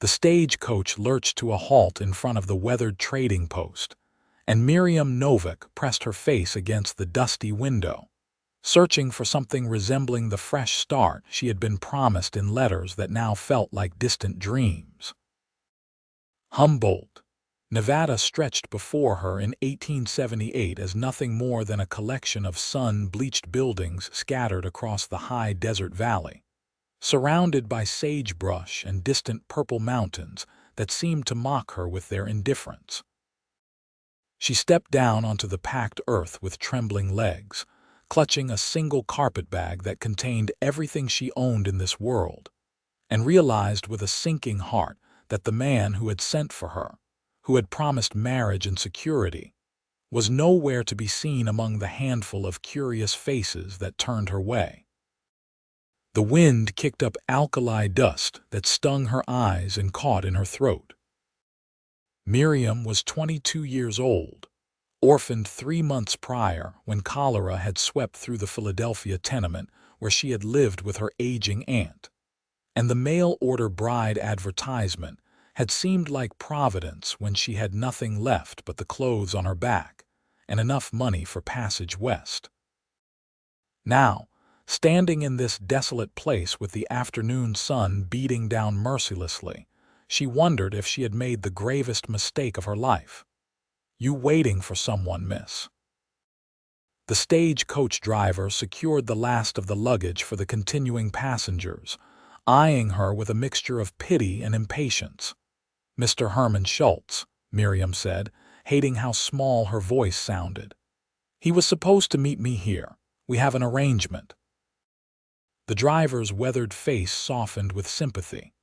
The stagecoach lurched to a halt in front of the weathered trading post, and Miriam Novak pressed her face against the dusty window, searching for something resembling the fresh start she had been promised in letters that now felt like distant dreams. Humboldt, Nevada stretched before her in 1878 as nothing more than a collection of sun-bleached buildings scattered across the high desert valley, surrounded by sagebrush and distant purple mountains that seemed to mock her with their indifference. She stepped down onto the packed earth with trembling legs, clutching a single carpetbag that contained everything she owned in this world, and realized with a sinking heart that the man who had sent for her, who had promised marriage and security, was nowhere to be seen among the handful of curious faces that turned her way. The wind kicked up alkali dust that stung her eyes and caught in her throat. Miriam was 22 years old, orphaned 3 months prior when cholera had swept through the Philadelphia tenement where she had lived with her aging aunt, and the mail-order bride advertisement had seemed like Providence when she had nothing left but the clothes on her back and enough money for passage west. Now, standing in this desolate place with the afternoon sun beating down mercilessly, she wondered if she had made the gravest mistake of her life. "You waiting for someone, miss?" The stagecoach driver secured the last of the luggage for the continuing passengers, eyeing her with a mixture of pity and impatience. "Mr. Herman Schultz," Miriam said, hating how small her voice sounded. "He was supposed to meet me here. We have an arrangement." The driver's weathered face softened with sympathy.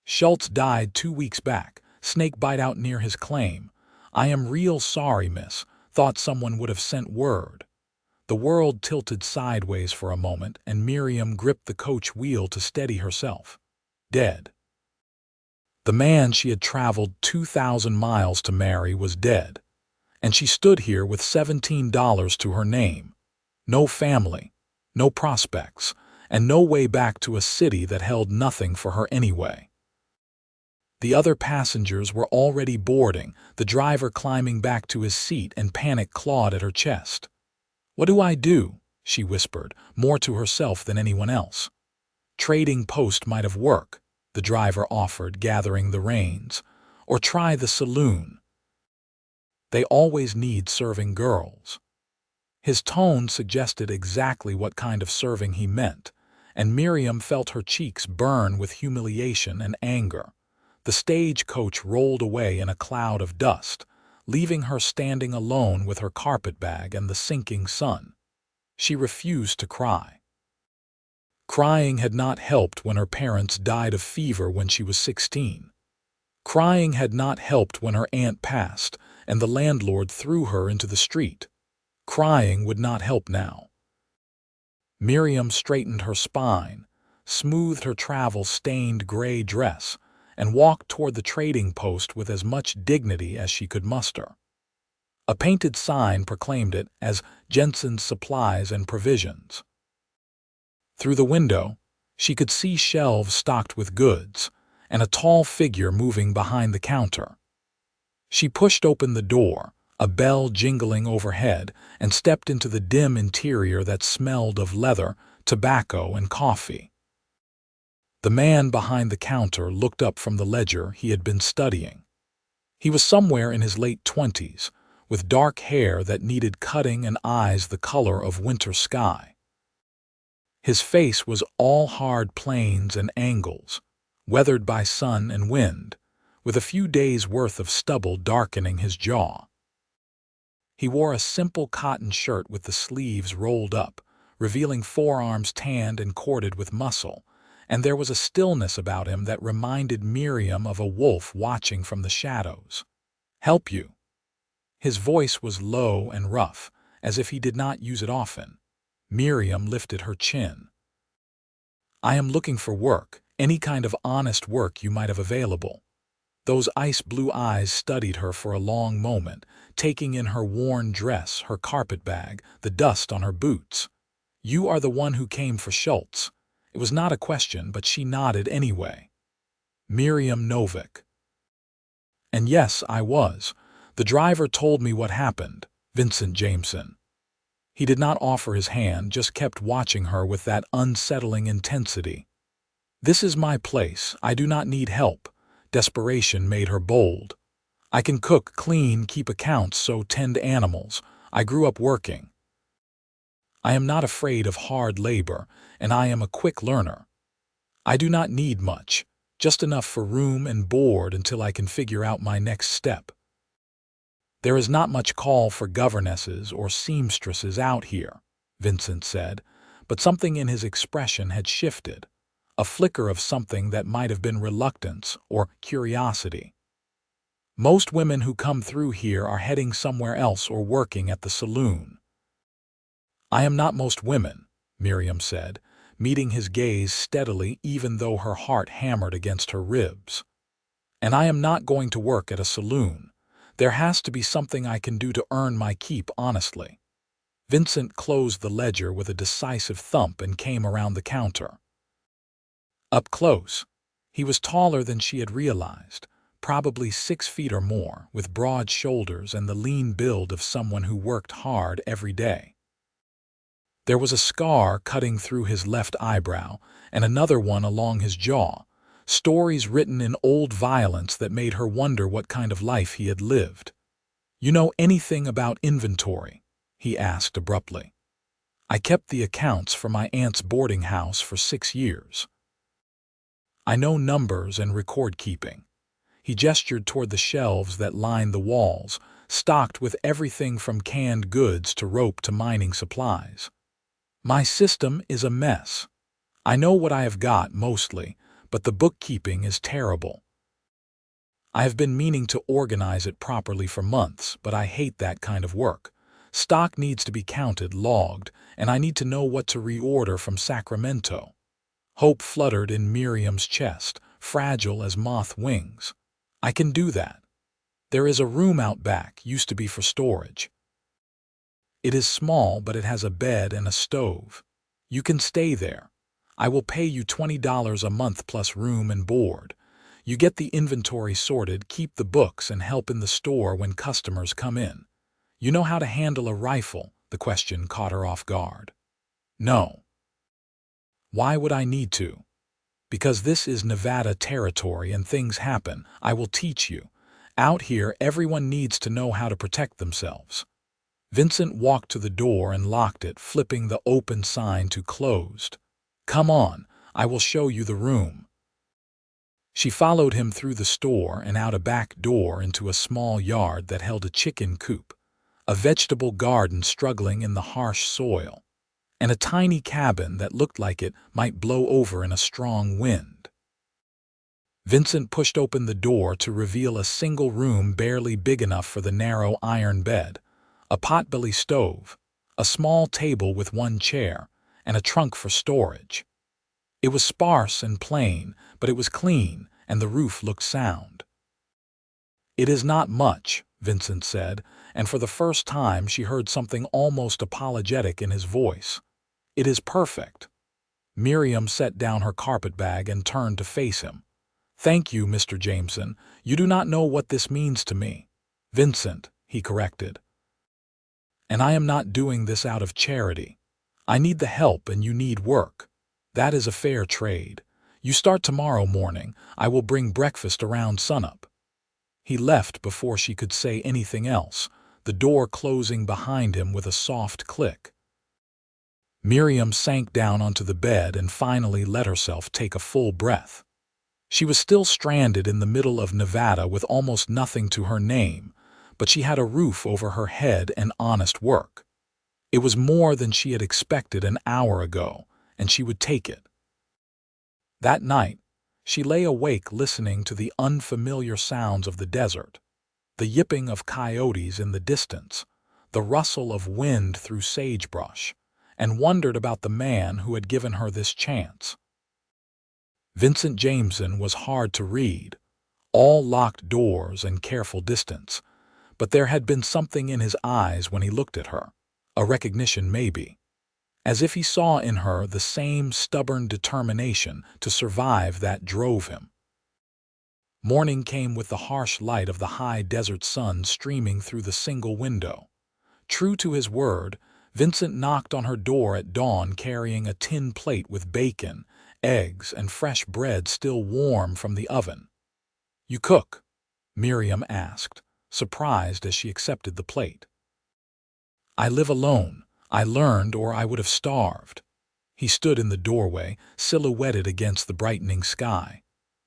"Schultz died 2 weeks back, snake bite out near his claim. I am real sorry, miss. Thought someone would have sent word." The world tilted sideways for a moment, and Miriam gripped the coach wheel to steady herself. Dead. The man she had traveled 2,000 miles to marry was dead, and she stood here with $17 to her name. No family, no prospects, and no way back to a city that held nothing for her anyway. The other passengers were already boarding, the driver climbing back to his seat, and panic clawed at her chest. "What do I do?" she whispered, more to herself than anyone else. "Trading post might have worked," the driver offered, gathering the reins. "Or try the saloon. They always need serving girls." His tone suggested exactly what kind of serving he meant, and Miriam felt her cheeks burn with humiliation and anger. The stagecoach rolled away in a cloud of dust, leaving her standing alone with her carpetbag and the sinking sun. She refused to cry. Crying had not helped when her parents died of fever when she was 16. Crying had not helped when her aunt passed and the landlord threw her into the street. Crying would not help now. Miriam straightened her spine, smoothed her travel-stained gray dress, and walked toward the trading post with as much dignity as she could muster. A painted sign proclaimed it as Jensen's Supplies and Provisions. Through the window, she could see shelves stocked with goods and a tall figure moving behind the counter. She pushed open the door, a bell jingling overhead, and stepped into the dim interior that smelled of leather, tobacco, and coffee. The man behind the counter looked up from the ledger he had been studying. He was somewhere in his late 20s, with dark hair that needed cutting and eyes the color of winter sky. His face was all hard planes and angles, weathered by sun and wind, with a few days' worth of stubble darkening his jaw. He wore a simple cotton shirt with the sleeves rolled up, revealing forearms tanned and corded with muscle, and there was a stillness about him that reminded Miriam of a wolf watching from the shadows. "Help you?" His voice was low and rough, as if he did not use it often. Miriam lifted her chin. "I am looking for work, any kind of honest work you might have available." Those ice-blue eyes studied her for a long moment, taking in her worn dress, her carpetbag, the dust on her boots. "You are the one who came for Schultz." It was not a question, but she nodded anyway. Miriam Novak. And yes, I was. The driver told me what happened, Vincent Jameson. He did not offer his hand, just kept watching her with that unsettling intensity. This is my place. I do not need help. Desperation made her bold. I can cook, clean, keep accounts, so tend animals. I grew up working. I am not afraid of hard labor, and I am a quick learner. I do not need much, just enough for room and board until I can figure out my next step. There is not much call for governesses or seamstresses out here, Vincent said, but something in his expression had shifted, a flicker of something that might have been reluctance or curiosity. Most women who come through here are heading somewhere else or working at the saloon. I am not most women, Miriam said, meeting his gaze steadily even though her heart hammered against her ribs. And I am not going to work at a saloon. There has to be something I can do to earn my keep honestly. Vincent closed the ledger with a decisive thump and came around the counter. Up close, he was taller than she had realized, probably 6 feet or more, with broad shoulders and the lean build of someone who worked hard every day. There was a scar cutting through his left eyebrow and another one along his jaw, stories written in old violence that made her wonder what kind of life he had lived. "You know anything about inventory?" he asked abruptly. "I kept the accounts for my aunt's boarding house for 6 years. I know numbers and record keeping." He gestured toward the shelves that lined the walls, stocked with everything from canned goods to rope to mining supplies. "My system is a mess. I know what I have got mostly, but the bookkeeping is terrible. I have been meaning to organize it properly for months, but I hate that kind of work. Stock needs to be counted, logged, and I need to know what to reorder from Sacramento." Hope fluttered in Miriam's chest, fragile as moth wings. "I can do that. There is a room out back, used to be for storage. It is small, but it has a bed and a stove. You can stay there. I will pay you $20 a month plus room and board. You get the inventory sorted, keep the books, and help in the store when customers come in. You know how to handle a rifle?" The question caught her off guard. "No." "Why would I need to?" "Because this is Nevada territory and things happen. I will teach you. Out here, everyone needs to know how to protect themselves." Vincent walked to the door and locked it, flipping the open sign to closed. "Come on, I will show you the room." She followed him through the store and out a back door into a small yard that held a chicken coop, a vegetable garden struggling in the harsh soil, and a tiny cabin that looked like it might blow over in a strong wind. Vincent pushed open the door to reveal a single room barely big enough for the narrow iron bed, a potbelly stove, a small table with one chair, and a trunk for storage. It was sparse and plain, but it was clean, and the roof looked sound. "It is not much," Vincent said, and for the first time she heard something almost apologetic in his voice. "It is perfect." Miriam set down her carpetbag and turned to face him. "Thank you, Mr. Jameson. You do not know what this means to me." "Vincent," he corrected. "And I am not doing this out of charity. I need the help and you need work. That is a fair trade. You start tomorrow morning. I will bring breakfast around sunup." He left before she could say anything else, the door closing behind him with a soft click. Miriam sank down onto the bed and finally let herself take a full breath. She was still stranded in the middle of Nevada with almost nothing to her name, but she had a roof over her head and honest work. It was more than she had expected an hour ago, and she would take it. That night, she lay awake listening to the unfamiliar sounds of the desert, the yipping of coyotes in the distance, the rustle of wind through sagebrush, and wondered about the man who had given her this chance. Vincent Jameson was hard to read, all locked doors and careful distance, but there had been something in his eyes when he looked at her, a recognition maybe, as if he saw in her the same stubborn determination to survive that drove him. Morning came with the harsh light of the high desert sun streaming through the single window. True to his word, Vincent knocked on her door at dawn carrying a tin plate with bacon, eggs, and fresh bread still warm from the oven. "You cook?" Miriam asked, surprised as she accepted the plate. "I live alone. I learned or I would have starved." He stood in the doorway, silhouetted against the brightening sky.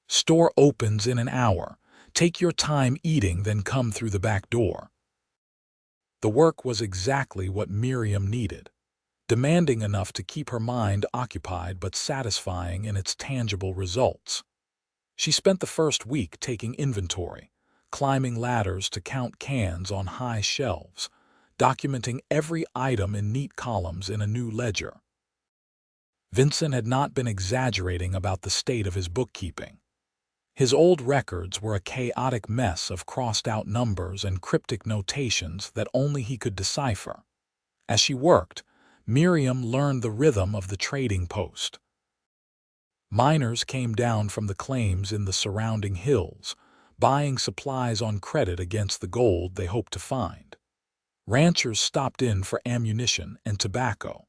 "Store opens in an hour. Take your time eating, then come through the back door." The work was exactly what Miriam needed, demanding enough to keep her mind occupied but satisfying in its tangible results. She spent the first week taking inventory, climbing ladders to count cans on high shelves, documenting every item in neat columns in a new ledger. Vincent had not been exaggerating about the state of his bookkeeping. His old records were a chaotic mess of crossed-out numbers and cryptic notations that only he could decipher. As she worked, Miriam learned the rhythm of the trading post. Miners came down from the claims in the surrounding hills, buying supplies on credit against the gold they hoped to find. Ranchers stopped in for ammunition and tobacco.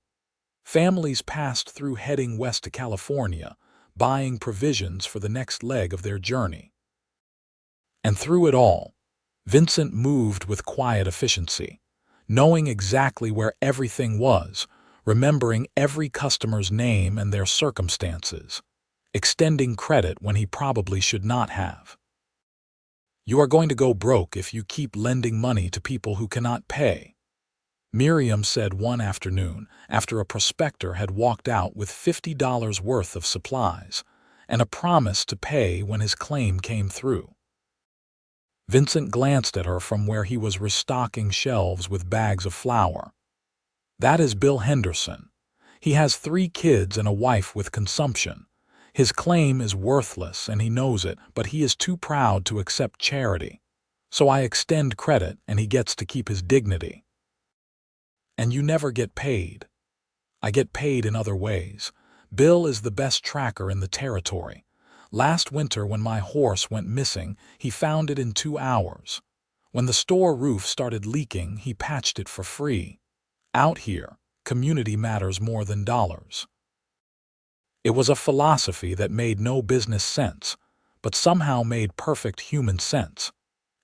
Families passed through heading west to California, buying provisions for the next leg of their journey. And through it all, Vincent moved with quiet efficiency, knowing exactly where everything was, remembering every customer's name and their circumstances, extending credit when he probably should not have. "You are going to go broke if you keep lending money to people who cannot pay," Miriam said one afternoon after a prospector had walked out with $50 worth of supplies and a promise to pay when his claim came through. Vincent glanced at her from where he was restocking shelves with bags of flour. "That is Bill Henderson. He has 3 kids and a wife with consumption. His claim is worthless and he knows it, but he is too proud to accept charity. So I extend credit and he gets to keep his dignity." "And you never get paid." "I get paid in other ways. Bill is the best tracker in the territory. Last winter when my horse went missing, he found it in 2 hours. When the store roof started leaking, he patched it for free. Out here, community matters more than dollars." It was a philosophy that made no business sense, but somehow made perfect human sense,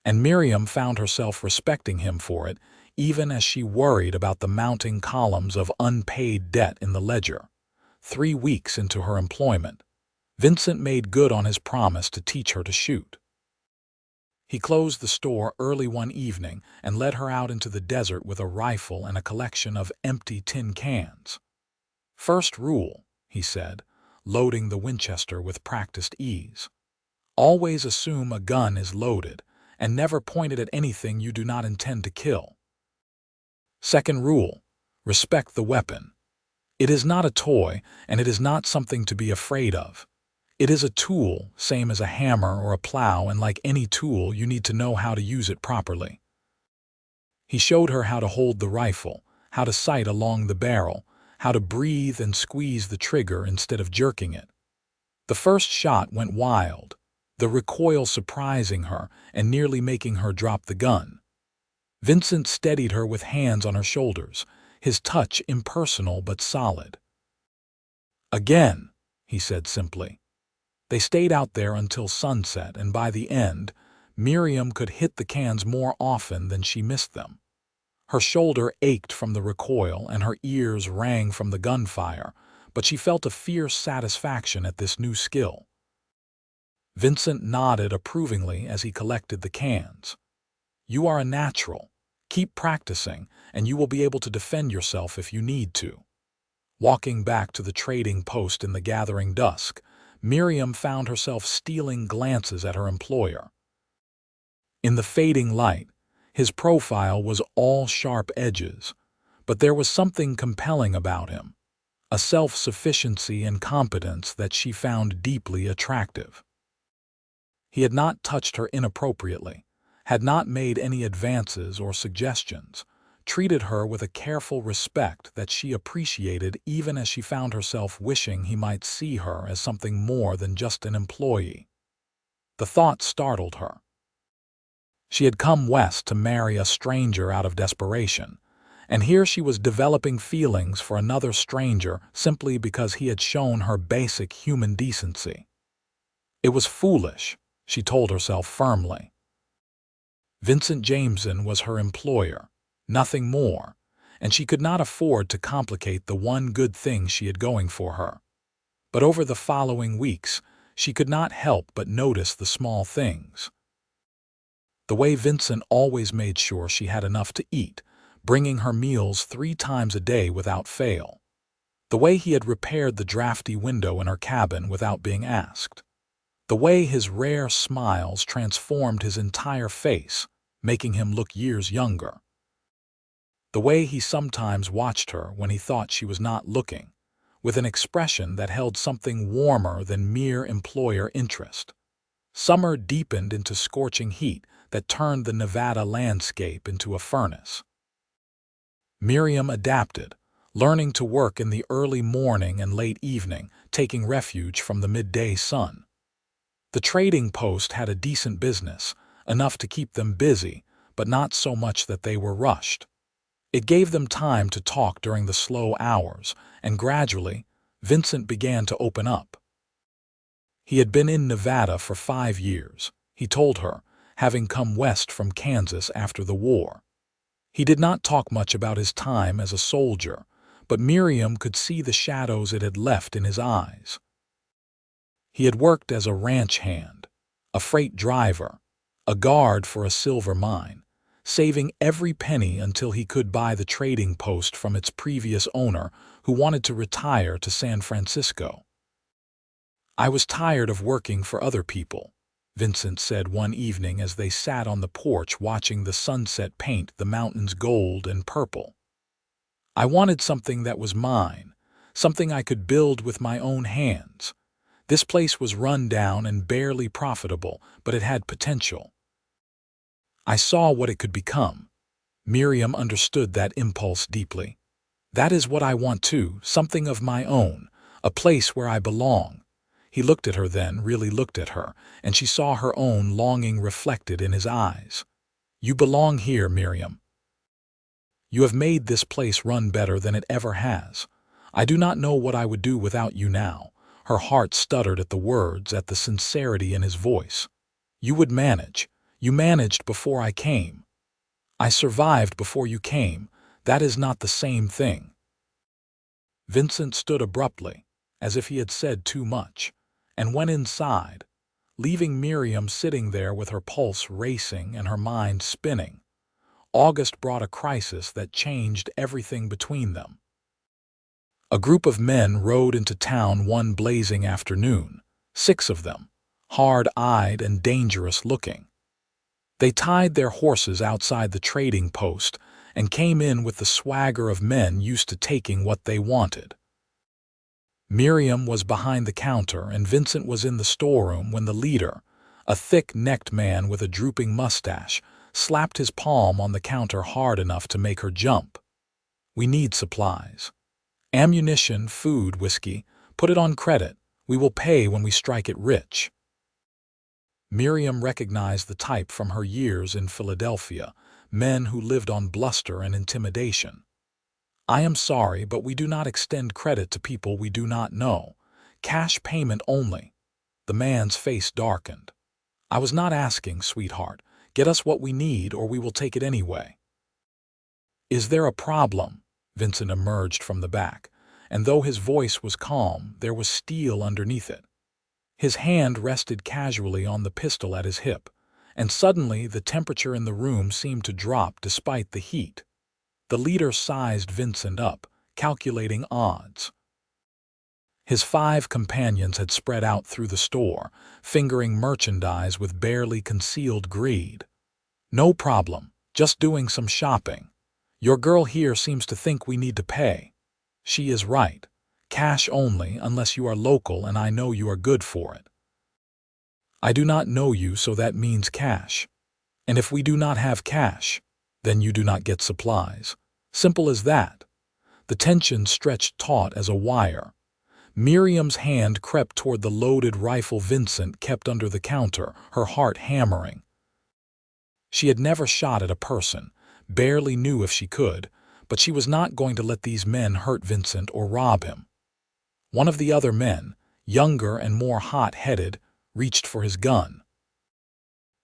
and Miriam found herself respecting him for it, even as she worried about the mounting columns of unpaid debt in the ledger. 3 weeks into her employment, Vincent made good on his promise to teach her to shoot. He closed the store early one evening and led her out into the desert with a rifle and a collection of empty tin cans. "First rule," he said, loading the Winchester with practiced ease. "Always assume a gun is loaded, and never point it at anything you do not intend to kill. Second rule, respect the weapon. It is not a toy, and it is not something to be afraid of. It is a tool, same as a hammer or a plow, and like any tool, you need to know how to use it properly." He showed her how to hold the rifle, how to sight along the barrel, how to breathe and squeeze the trigger instead of jerking it. The first shot went wild, the recoil surprising her and nearly making her drop the gun. Vincent steadied her with hands on her shoulders, his touch impersonal but solid. "Again," he said simply. They stayed out there until sunset, and by the end, Miriam could hit the cans more often than she missed them. Her shoulder ached from the recoil and her ears rang from the gunfire, but she felt a fierce satisfaction at this new skill. Vincent nodded approvingly as he collected the cans. "You are a natural. Keep practicing, and you will be able to defend yourself if you need to." Walking back to the trading post in the gathering dusk, Miriam found herself stealing glances at her employer. In the fading light, his profile was all sharp edges, but there was something compelling about him, a self-sufficiency and competence that she found deeply attractive. He had not touched her inappropriately, had not made any advances or suggestions, treated her with a careful respect that she appreciated even as she found herself wishing he might see her as something more than just an employee. The thought startled her. She had come west to marry a stranger out of desperation, and here she was developing feelings for another stranger simply because he had shown her basic human decency. It was foolish, she told herself firmly. Vincent Jameson was her employer, nothing more, and she could not afford to complicate the one good thing she had going for her. But over the following weeks, she could not help but notice the small things. The way Vincent always made sure she had enough to eat, bringing her meals 3 times a day without fail. The way he had repaired the drafty window in her cabin without being asked. The way his rare smiles transformed his entire face, making him look years younger. The way he sometimes watched her when he thought she was not looking, with an expression that held something warmer than mere employer interest. Summer deepened into scorching heat that turned the Nevada landscape into a furnace. Miriam adapted, learning to work in the early morning and late evening, taking refuge from the midday sun. The trading post had a decent business, enough to keep them busy, but not so much that they were rushed. It gave them time to talk during the slow hours, and gradually, Vincent began to open up. He had been in Nevada for 5 years, he told her, having come west from Kansas after the war. He did not talk much about his time as a soldier, but Miriam could see the shadows it had left in his eyes. He had worked as a ranch hand, a freight driver, a guard for a silver mine, saving every penny until he could buy the trading post from its previous owner, who wanted to retire to San Francisco. "I was tired of working for other people," Vincent said one evening as they sat on the porch watching the sunset paint the mountains gold and purple. "I wanted something that was mine, something I could build with my own hands. This place was run down and barely profitable, but it had potential. I saw what it could become." Miriam understood that impulse deeply. "That is what I want too, something of my own, a place where I belong." He looked at her then, really looked at her, and she saw her own longing reflected in his eyes. "You belong here, Miriam. You have made this place run better than it ever has. I do not know what I would do without you now." Her heart stuttered at the words, at the sincerity in his voice. "You would manage. You managed before I came. I survived before you came. That is not the same thing." Vincent stood abruptly, as if he had said too much, and went inside, leaving Miriam sitting there with her pulse racing and her mind spinning. August brought a crisis that changed everything between them. A group of men rode into town one blazing afternoon, 6 of them, hard-eyed and dangerous-looking. They tied their horses outside the trading post and came in with the swagger of men used to taking what they wanted. Miriam was behind the counter and Vincent was in the storeroom when the leader, a thick-necked man with a drooping mustache, slapped his palm on the counter hard enough to make her jump. "We need supplies. Ammunition, food, whiskey. Put it on credit. We will pay when we strike it rich." Miriam recognized the type from her years in Philadelphia, men who lived on bluster and intimidation. "I am sorry, but we do not extend credit to people we do not know. Cash payment only." The man's face darkened. "I was not asking, sweetheart. Get us what we need or we will take it anyway." "Is there a problem?" Vincent emerged from the back, and though his voice was calm, there was steel underneath it. His hand rested casually on the pistol at his hip, and suddenly the temperature in the room seemed to drop despite the heat. The leader sized Vincent up, calculating odds. His 5 companions had spread out through the store, fingering merchandise with barely concealed greed. "No problem, just doing some shopping. Your girl here seems to think we need to pay. She is right. Cash only unless you are local and I know you are good for it." "I do not know you, so that means cash. And if we do not have cash, then you do not get supplies. Simple as that." The tension stretched taut as a wire. Miriam's hand crept toward the loaded rifle Vincent kept under the counter, her heart hammering. She had never shot at a person, barely knew if she could, but she was not going to let these men hurt Vincent or rob him. One of the other men, younger and more hot-headed, reached for his gun.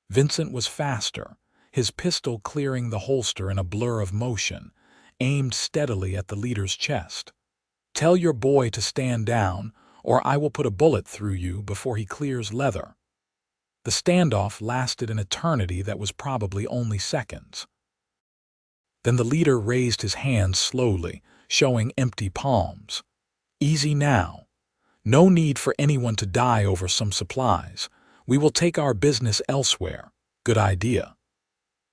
Vincent was faster, his pistol clearing the holster in a blur of motion, aimed steadily at the leader's chest. "Tell your boy to stand down, or I will put a bullet through you before he clears leather." The standoff lasted an eternity that was probably only seconds. Then the leader raised his hands slowly, showing empty palms. "Easy now. No need for anyone to die over some supplies. We will take our business elsewhere. Good idea."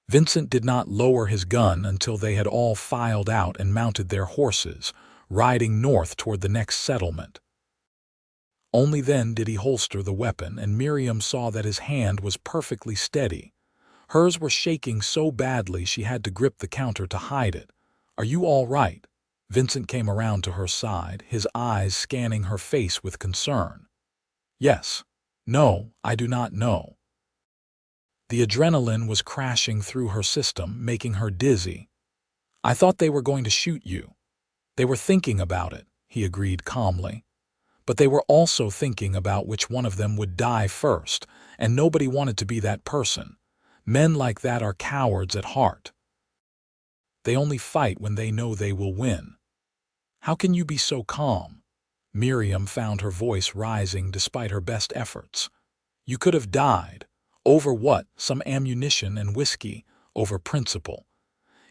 Vincent did not lower his gun until they had all filed out and mounted their horses, riding north toward the next settlement. Only then did he holster the weapon, and Miriam saw that his hand was perfectly steady. Hers were shaking so badly she had to grip the counter to hide it. "Are you all right?" Vincent came around to her side, his eyes scanning her face with concern. "Yes. No, I do not know." The adrenaline was crashing through her system, making her dizzy. "I thought they were going to shoot you." "They were thinking about it," he agreed calmly. "But they were also thinking about which one of them would die first, and nobody wanted to be that person. Men like that are cowards at heart. They only fight when they know they will win." "How can you be so calm?" Miriam found her voice rising despite her best efforts. "You could have died. Over what? Some ammunition and whiskey. Over principle.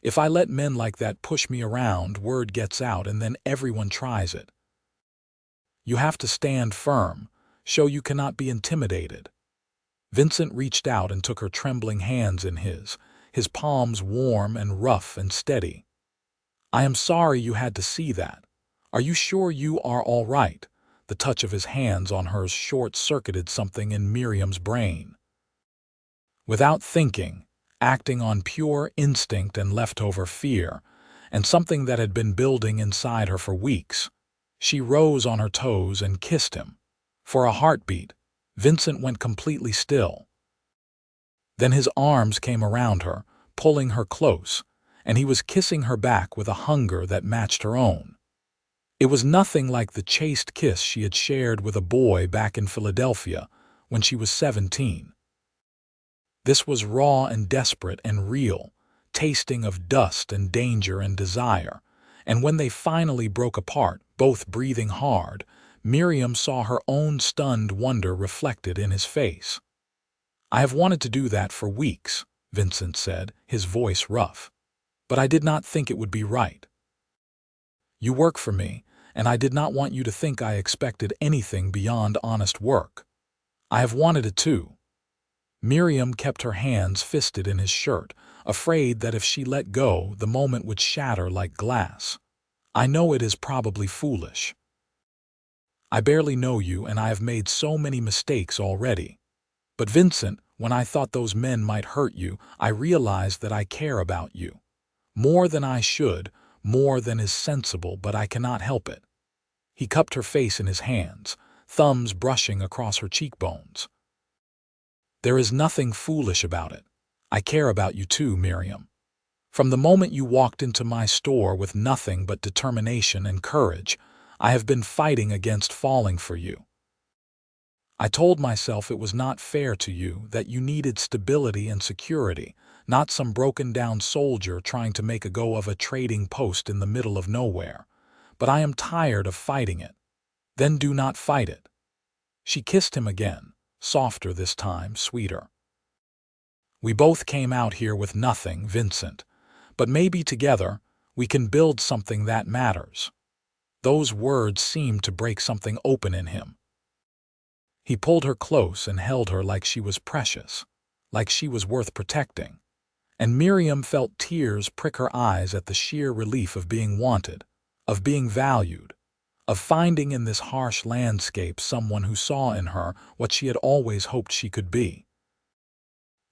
If I let men like that push me around, word gets out and then everyone tries it. You have to stand firm, show you cannot be intimidated." Vincent reached out and took her trembling hands in his palms warm and rough and steady. "I am sorry you had to see that. Are you sure you are all right?" The touch of his hands on hers short-circuited something in Miriam's brain. Without thinking, acting on pure instinct and leftover fear, and something that had been building inside her for weeks, she rose on her toes and kissed him. For a heartbeat, Vincent went completely still. Then his arms came around her, pulling her close, and he was kissing her back with a hunger that matched her own. It was nothing like the chaste kiss she had shared with a boy back in Philadelphia when she was 17. This was raw and desperate and real, tasting of dust and danger and desire, and when they finally broke apart, both breathing hard, Miriam saw her own stunned wonder reflected in his face. "I have wanted to do that for weeks," Vincent said, his voice rough. "But I did not think it would be right. You work for me, and I did not want you to think I expected anything beyond honest work. I have wanted it too." Miriam kept her hands fisted in his shirt, afraid that if she let go, the moment would shatter like glass. "I know it is probably foolish. I barely know you, and I have made so many mistakes already. But Vincent, when I thought those men might hurt you, I realized that I care about you. More than I should, more than is sensible, but I cannot help it." He cupped her face in his hands, thumbs brushing across her cheekbones. "There is nothing foolish about it. I care about you too, Miriam. From the moment you walked into my store with nothing but determination and courage, I have been fighting against falling for you. I told myself it was not fair to you, that you needed stability and security, not some broken-down soldier trying to make a go of a trading post in the middle of nowhere. But I am tired of fighting it. Then do not fight it." She kissed him again, softer this time, sweeter. "We both came out here with nothing, Vincent, but maybe together we can build something that matters." Those words seemed to break something open in him. He pulled her close and held her like she was precious, like she was worth protecting. And Miriam felt tears prick her eyes at the sheer relief of being wanted, of being valued, of finding in this harsh landscape someone who saw in her what she had always hoped she could be.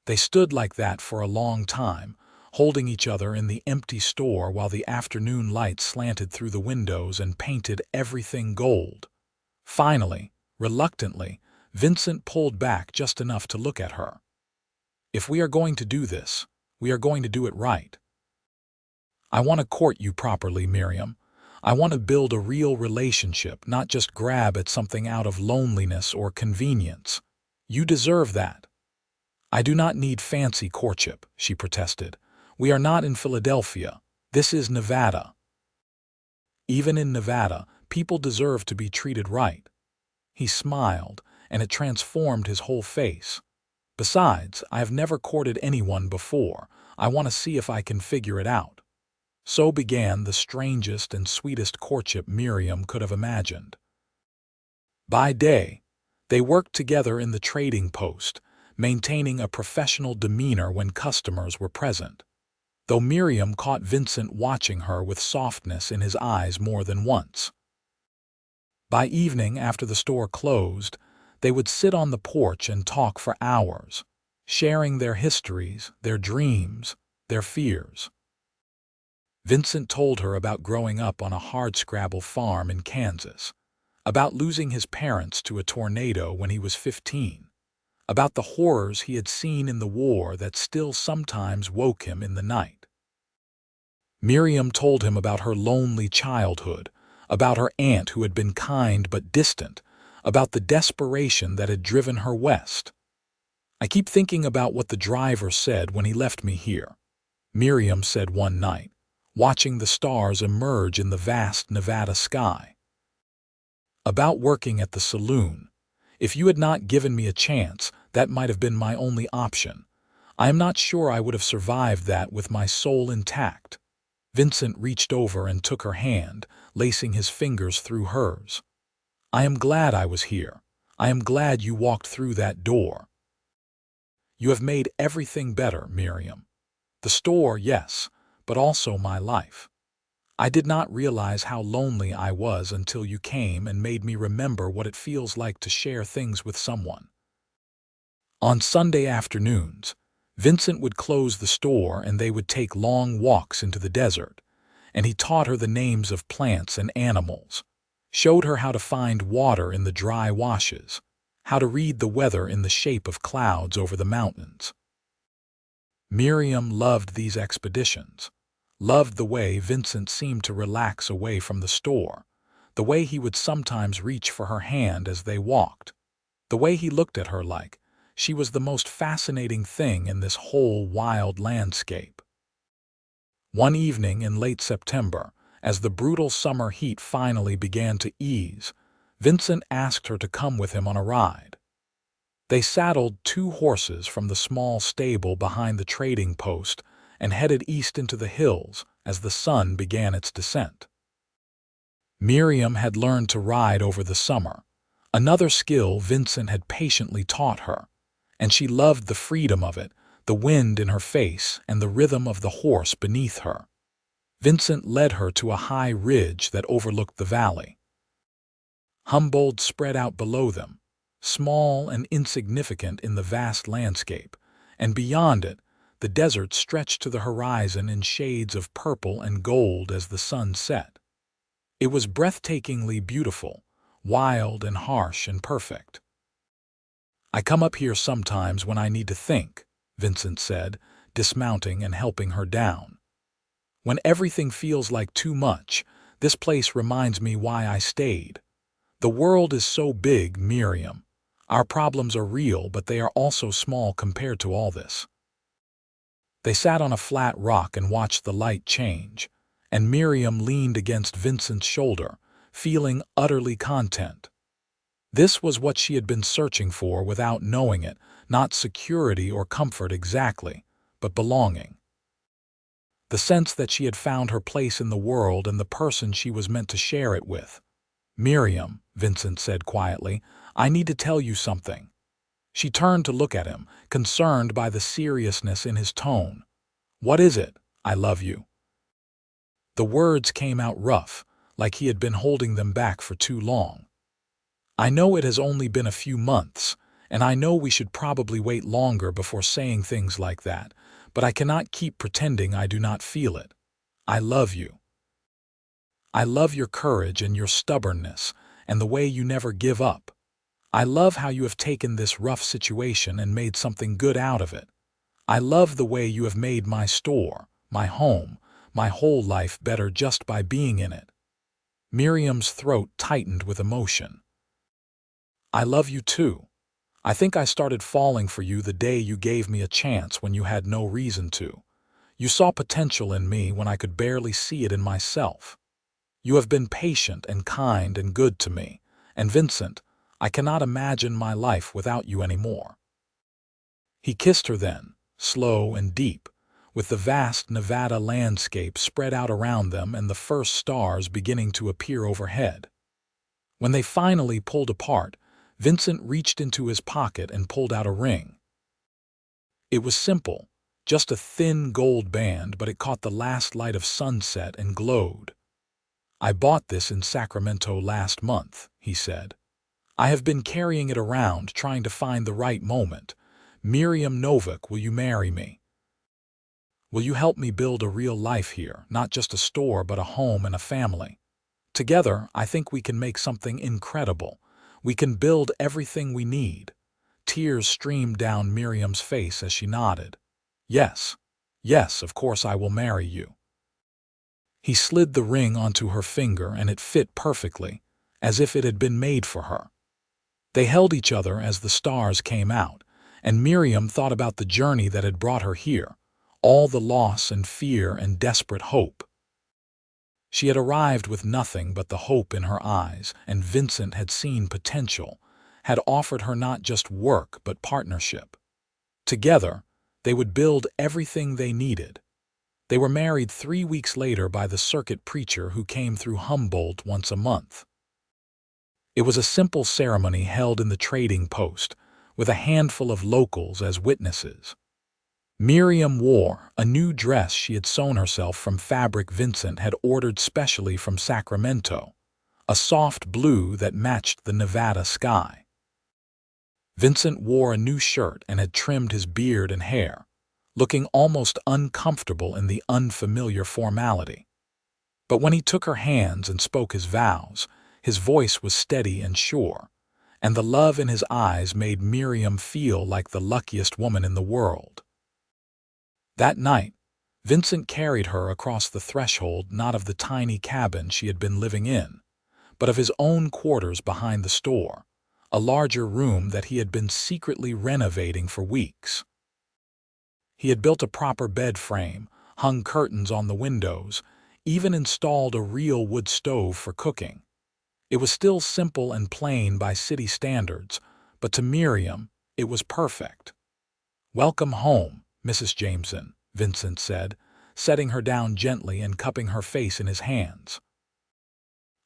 They stood like that for a long time, holding each other in the empty store while the afternoon light slanted through the windows and painted everything gold. Finally, reluctantly, Vincent pulled back just enough to look at her. "If we are going to do this, we are going to do it right. I want to court you properly, Miriam. I want to build a real relationship, not just grab at something out of loneliness or convenience. You deserve that." "I do not need fancy courtship," she protested. "We are not in Philadelphia. This is Nevada. Even in Nevada, people deserve to be treated right." He smiled, and it transformed his whole face. "Besides, I have never courted anyone before. I want to see if I can figure it out." So began the strangest and sweetest courtship Miriam could have imagined. By day, they worked together in the trading post, maintaining a professional demeanor when customers were present, though Miriam caught Vincent watching her with softness in his eyes more than once. By evening, after the store closed, they would sit on the porch and talk for hours, sharing their histories, their dreams, their fears. Vincent told her about growing up on a hardscrabble farm in Kansas, about losing his parents to a tornado when he was 15, about the horrors he had seen in the war that still sometimes woke him in the night. Miriam told him about her lonely childhood, about her aunt who had been kind but distant, about the desperation that had driven her west. "I keep thinking about what the driver said when he left me here," Miriam said one night, watching the stars emerge in the vast Nevada sky. "About working at the saloon. If you had not given me a chance, that might have been my only option. I am not sure I would have survived that with my soul intact." Vincent reached over and took her hand, lacing his fingers through hers. "I am glad I was here. I am glad you walked through that door. You have made everything better, Miriam. The store, yes, but also my life. I did not realize how lonely I was until you came and made me remember what it feels like to share things with someone." On Sunday afternoons, Vincent would close the store and they would take long walks into the desert, and he taught her the names of plants and animals, showed her how to find water in the dry washes, how to read the weather in the shape of clouds over the mountains. Miriam loved these expeditions, loved the way Vincent seemed to relax away from the store, the way he would sometimes reach for her hand as they walked, the way he looked at her like she was the most fascinating thing in this whole wild landscape. One evening in late September, as the brutal summer heat finally began to ease, Vincent asked her to come with him on a ride. They saddled 2 horses from the small stable behind the trading post and headed east into the hills as the sun began its descent. Miriam had learned to ride over the summer, another skill Vincent had patiently taught her, and she loved the freedom of it, the wind in her face and the rhythm of the horse beneath her. Vincent led her to a high ridge that overlooked the valley. Humboldt spread out below them, small and insignificant in the vast landscape, and beyond it, the desert stretched to the horizon in shades of purple and gold as the sun set. It was breathtakingly beautiful, wild and harsh and perfect. "I come up here sometimes when I need to think," Vincent said, dismounting and helping her down. "When everything feels like too much, this place reminds me why I stayed. The world is so big, Miriam. Our problems are real, but they are also small compared to all this." They sat on a flat rock and watched the light change, and Miriam leaned against Vincent's shoulder, feeling utterly content. This was what she had been searching for without knowing it, not security or comfort exactly, but belonging. The sense that she had found her place in the world and the person she was meant to share it with. "Miriam," Vincent said quietly, "I need to tell you something." She turned to look at him, concerned by the seriousness in his tone. "What is it? I love you." The words came out rough, like he had been holding them back for too long. "I know it has only been a few months, and I know we should probably wait longer before saying things like that, but I cannot keep pretending I do not feel it. I love you. I love your courage and your stubbornness, and the way you never give up. I love how you have taken this rough situation and made something good out of it. I love the way you have made my store, my home, my whole life better just by being in it." Miriam's throat tightened with emotion. "I love you too. I think I started falling for you the day you gave me a chance when you had no reason to. You saw potential in me when I could barely see it in myself. You have been patient and kind and good to me, and Vincent, I cannot imagine my life without you anymore." He kissed her then, slow and deep, with the vast Nevada landscape spread out around them and the first stars beginning to appear overhead. When they finally pulled apart, Vincent reached into his pocket and pulled out a ring. It was simple, just a thin gold band, but it caught the last light of sunset and glowed. "I bought this in Sacramento last month," he said. "I have been carrying it around, trying to find the right moment. Miriam Novak, will you marry me? Will you help me build a real life here, not just a store but a home and a family? Together, I think we can make something incredible. We can build everything we need." Tears streamed down Miriam's face as she nodded. "Yes, yes, of course I will marry you." He slid the ring onto her finger and it fit perfectly, as if it had been made for her. They held each other as the stars came out, and Miriam thought about the journey that had brought her here, all the loss and fear and desperate hope. She had arrived with nothing but the hope in her eyes, and Vincent had seen potential, had offered her not just work but partnership. Together, they would build everything they needed. They were married 3 weeks later by the circuit preacher who came through Humboldt once a month. It was a simple ceremony held in the trading post, with a handful of locals as witnesses. Miriam wore a new dress she had sewn herself from fabric Vincent had ordered specially from Sacramento, a soft blue that matched the Nevada sky. Vincent wore a new shirt and had trimmed his beard and hair, looking almost uncomfortable in the unfamiliar formality. But when he took her hands and spoke his vows, his voice was steady and sure, and the love in his eyes made Miriam feel like the luckiest woman in the world. That night, Vincent carried her across the threshold not of the tiny cabin she had been living in, but of his own quarters behind the store, a larger room that he had been secretly renovating for weeks. He had built a proper bed frame, hung curtains on the windows, even installed a real wood stove for cooking. It was still simple and plain by city standards, but to Miriam, it was perfect. "Welcome home, Mrs. Jameson," Vincent said, setting her down gently and cupping her face in his hands.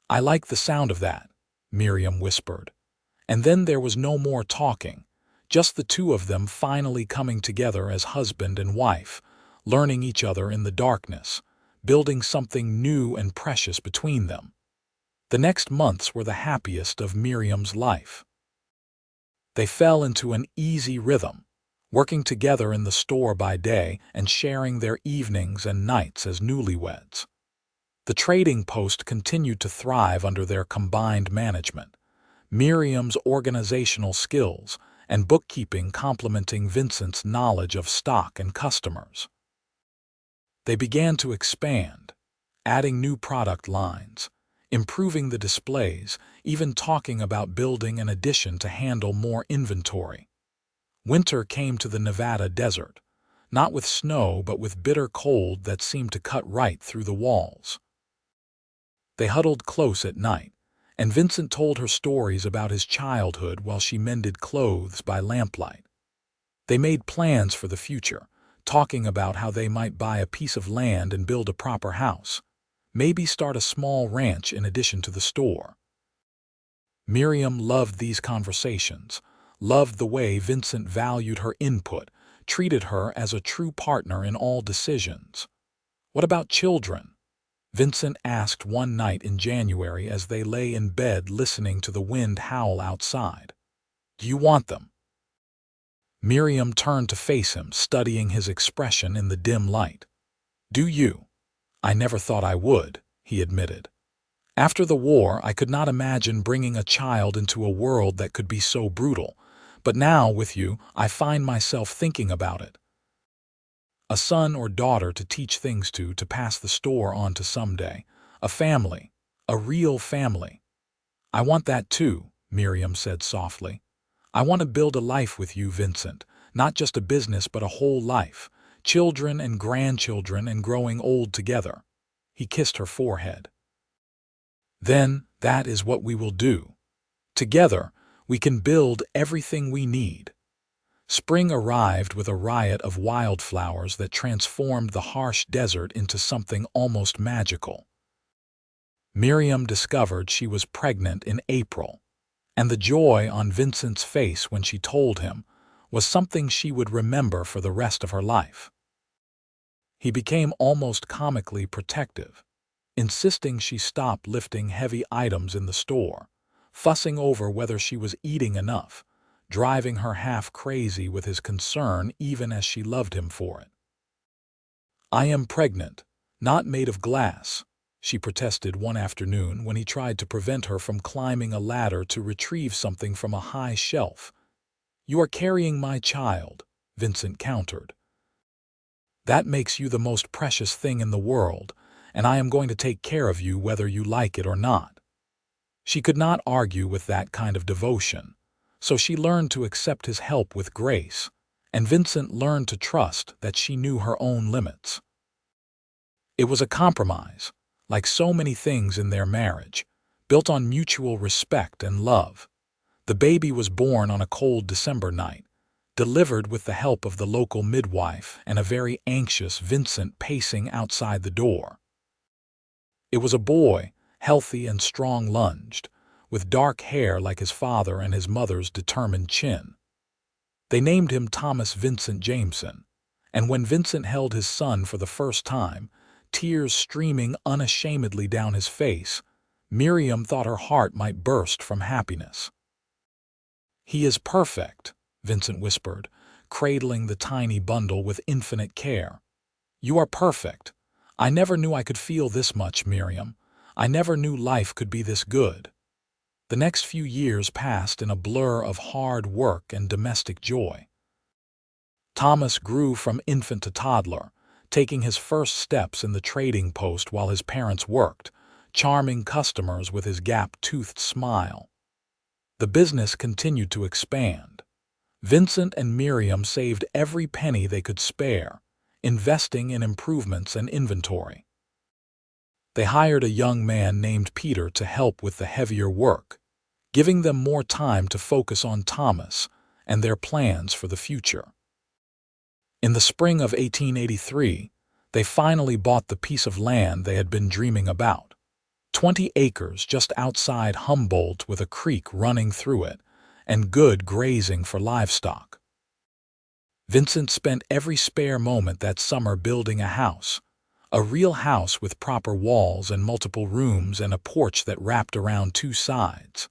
"I like the sound of that," Miriam whispered. And then there was no more talking, just the two of them finally coming together as husband and wife, learning each other in the darkness, building something new and precious between them. The next months were the happiest of Miriam's life. They fell into an easy rhythm, working together in the store by day and sharing their evenings and nights as newlyweds. The trading post continued to thrive under their combined management, Miriam's organizational skills and bookkeeping complementing Vincent's knowledge of stock and customers. They began to expand, adding new product lines, improving the displays, even talking about building an addition to handle more inventory. Winter came to the Nevada desert, not with snow but with bitter cold that seemed to cut right through the walls. They huddled close at night, and Vincent told her stories about his childhood while she mended clothes by lamplight. They made plans for the future, talking about how they might buy a piece of land and build a proper house, maybe start a small ranch in addition to the store. Miriam loved these conversations, loved the way Vincent valued her input, treated her as a true partner in all decisions. "What about children?" Vincent asked one night in January as they lay in bed listening to the wind howl outside. "Do you want them?" Miriam turned to face him, studying his expression in the dim light. "Do you? I never thought I would," he admitted. After the war, I could not imagine bringing a child into a world that could be so brutal, but now, with you, I find myself thinking about it. A son or daughter to teach things to pass the store on to someday. A family, a real family. I want that too, Miriam said softly. I want to build a life with you, Vincent, not just a business but a whole life, children and grandchildren and growing old together. He kissed her forehead. Then, that is what we will do. Together, we can build everything we need. Spring arrived with a riot of wildflowers that transformed the harsh desert into something almost magical. Miriam discovered she was pregnant in April, and the joy on Vincent's face when she told him was something she would remember for the rest of her life. He became almost comically protective, insisting she stop lifting heavy items in the store, fussing over whether she was eating enough, driving her half crazy with his concern even as she loved him for it. "I am pregnant, not made of glass," she protested one afternoon when he tried to prevent her from climbing a ladder to retrieve something from a high shelf. "You are carrying my child," Vincent countered. "That makes you the most precious thing in the world, and I am going to take care of you whether you like it or not." She could not argue with that kind of devotion, so she learned to accept his help with grace, and Vincent learned to trust that she knew her own limits. It was a compromise, like so many things in their marriage, built on mutual respect and love. The baby was born on a cold December night, delivered with the help of the local midwife and a very anxious Vincent pacing outside the door. It was a boy, healthy and strong-lunged, with dark hair like his father and his mother's determined chin. They named him Thomas Vincent Jameson, and when Vincent held his son for the first time, tears streaming unashamedly down his face, Miriam thought her heart might burst from happiness. "He is perfect," Vincent whispered, cradling the tiny bundle with infinite care. "You are perfect. I never knew I could feel this much, Miriam. I never knew life could be this good." The next few years passed in a blur of hard work and domestic joy. Thomas grew from infant to toddler, taking his first steps in the trading post while his parents worked, charming customers with his gap-toothed smile. The business continued to expand. Vincent and Miriam saved every penny they could spare, investing in improvements and inventory. They hired a young man named Peter to help with the heavier work, giving them more time to focus on Thomas and their plans for the future. In the spring of 1883, they finally bought the piece of land they had been dreaming about. 20 acres just outside Humboldt with a creek running through it, and good grazing for livestock. Vincent spent every spare moment that summer building a real house with proper walls and multiple rooms and a porch that wrapped around 2 sides.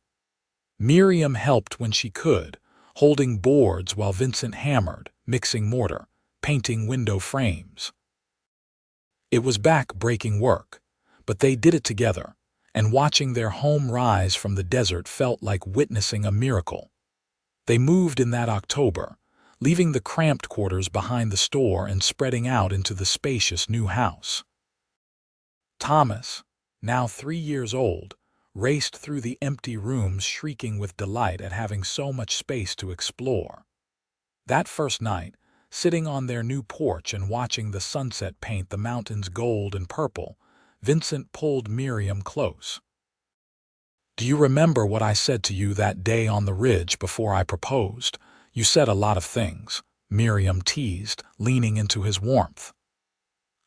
Miriam helped when she could, holding boards while Vincent hammered, mixing mortar, painting window frames. It was back-breaking work, but they did it together, and watching their home rise from the desert felt like witnessing a miracle. They moved in that October, leaving the cramped quarters behind the store and spreading out into the spacious new house. Thomas, now 3 years old, raced through the empty rooms shrieking with delight at having so much space to explore. That first night, sitting on their new porch and watching the sunset paint the mountains gold and purple, Vincent pulled Miriam close. "Do you remember what I said to you that day on the ridge before I proposed? You said a lot of things," Miriam teased, leaning into his warmth.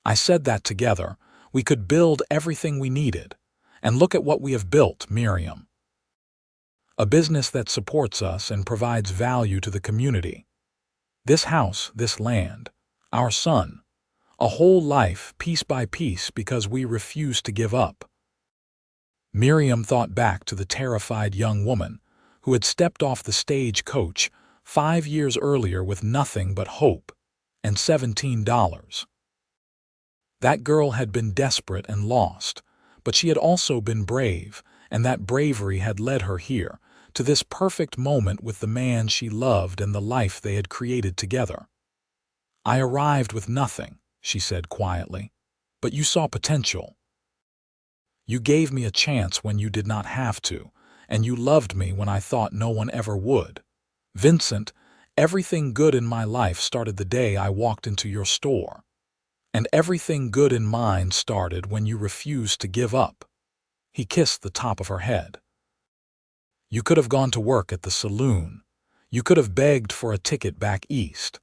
"I said that together, we could build everything we needed. And look at what we have built, Miriam. A business that supports us and provides value to the community. This house, this land, our son, a whole life piece by piece because we refuse to give up." Miriam thought back to the terrified young woman who had stepped off the stagecoach 5 years earlier with nothing but hope and $17. That girl had been desperate and lost, But she had also been brave, and that bravery had led her here, to this perfect moment with the man she loved and the life they had created together. "I arrived with nothing," she said quietly, "but you saw potential. You gave me a chance when you did not have to, and you loved me when I thought no one ever would. Vincent, everything good in my life started the day I walked into your store. And everything good in mine started when you refused to give up." He kissed the top of her head. "You could have gone to work at the saloon. You could have begged for a ticket back east.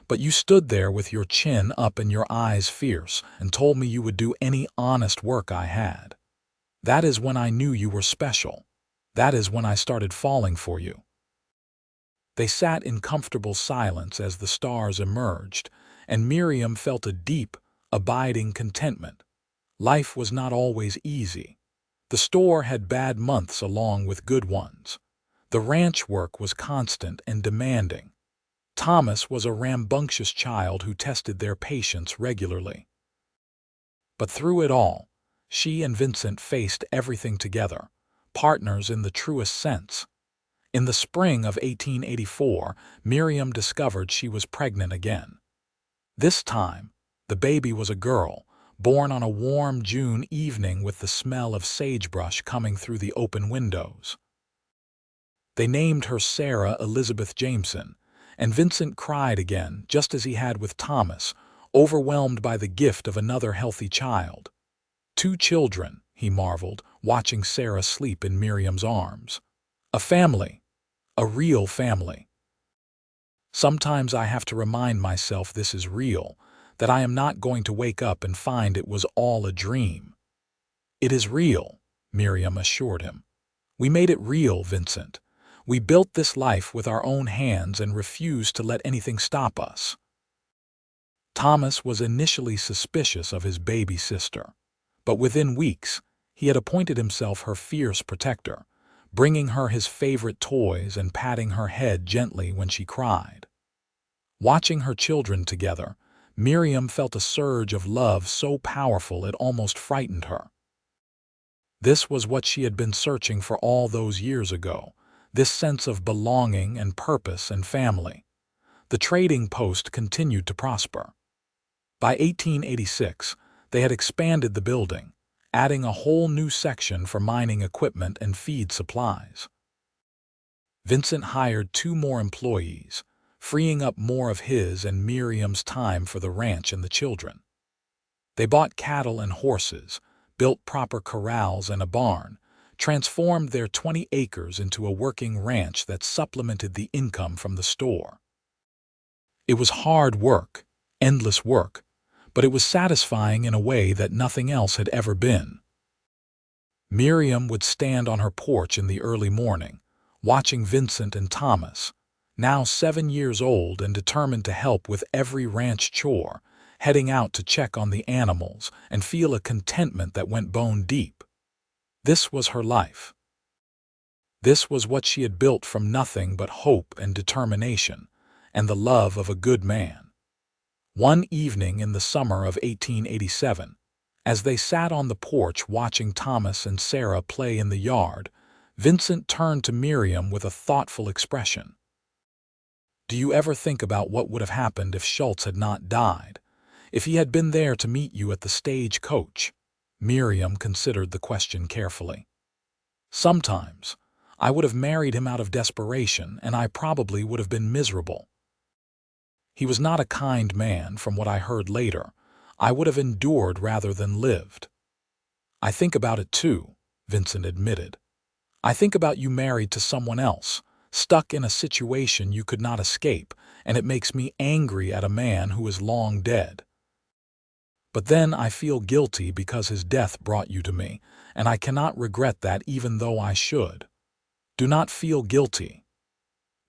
But you stood there with your chin up and your eyes fierce and told me you would do any honest work I had. That is when I knew you were special. That is when I started falling for you." They sat in comfortable silence as the stars emerged, and Miriam felt a deep, abiding contentment. Life was not always easy. The store had bad months along with good ones. The ranch work was constant and demanding. Thomas was a rambunctious child who tested their patience regularly. But through it all, she and Vincent faced everything together, partners in the truest sense. In the spring of 1884, Miriam discovered she was pregnant again. This time, the baby was a girl, born on a warm June evening with the smell of sagebrush coming through the open windows. They named her Sarah Elizabeth Jameson, and Vincent cried again, just as he had with Thomas, overwhelmed by the gift of another healthy child. 2 children, he marveled, watching Sarah sleep in Miriam's arms. A family, a real family. "Sometimes I have to remind myself this is real, that I am not going to wake up and find it was all a dream." "It is real," Miriam assured him. "We made it real, Vincent. We built this life with our own hands and refused to let anything stop us." Thomas was initially suspicious of his baby sister, but within weeks, he had appointed himself her fierce protector, bringing her his favorite toys and patting her head gently when she cried. Watching her children together, Miriam felt a surge of love so powerful it almost frightened her. This was what she had been searching for all those years ago, this sense of belonging and purpose and family. The trading post continued to prosper. By 1886, they had expanded the building, adding a whole new section for mining equipment and feed supplies. Vincent hired 2 more employees, freeing up more of his and Miriam's time for the ranch and the children. They bought cattle and horses, built proper corrals and a barn, transformed their 20 acres into a working ranch that supplemented the income from the store. It was hard work, endless work, but it was satisfying in a way that nothing else had ever been. Miriam would stand on her porch in the early morning, watching Vincent and Thomas, now 7 years old and determined to help with every ranch chore, heading out to check on the animals and feel a contentment that went bone deep. This was her life. This was what she had built from nothing but hope and determination, and the love of a good man. One evening in the summer of 1887, as they sat on the porch watching Thomas and Sarah play in the yard, Vincent turned to Miriam with a thoughtful expression. "Do you ever think about what would have happened if Schultz had not died? If he had been there to meet you at the stagecoach?" Miriam considered the question carefully. "Sometimes. I would have married him out of desperation, and I probably would have been miserable. He was not a kind man, from what I heard later. I would have endured rather than lived." "I think about it too," Vincent admitted. "I think about you married to someone else, stuck in a situation you could not escape, and it makes me angry at a man who is long dead. But then I feel guilty because his death brought you to me, and I cannot regret that even though I should. Do not feel guilty."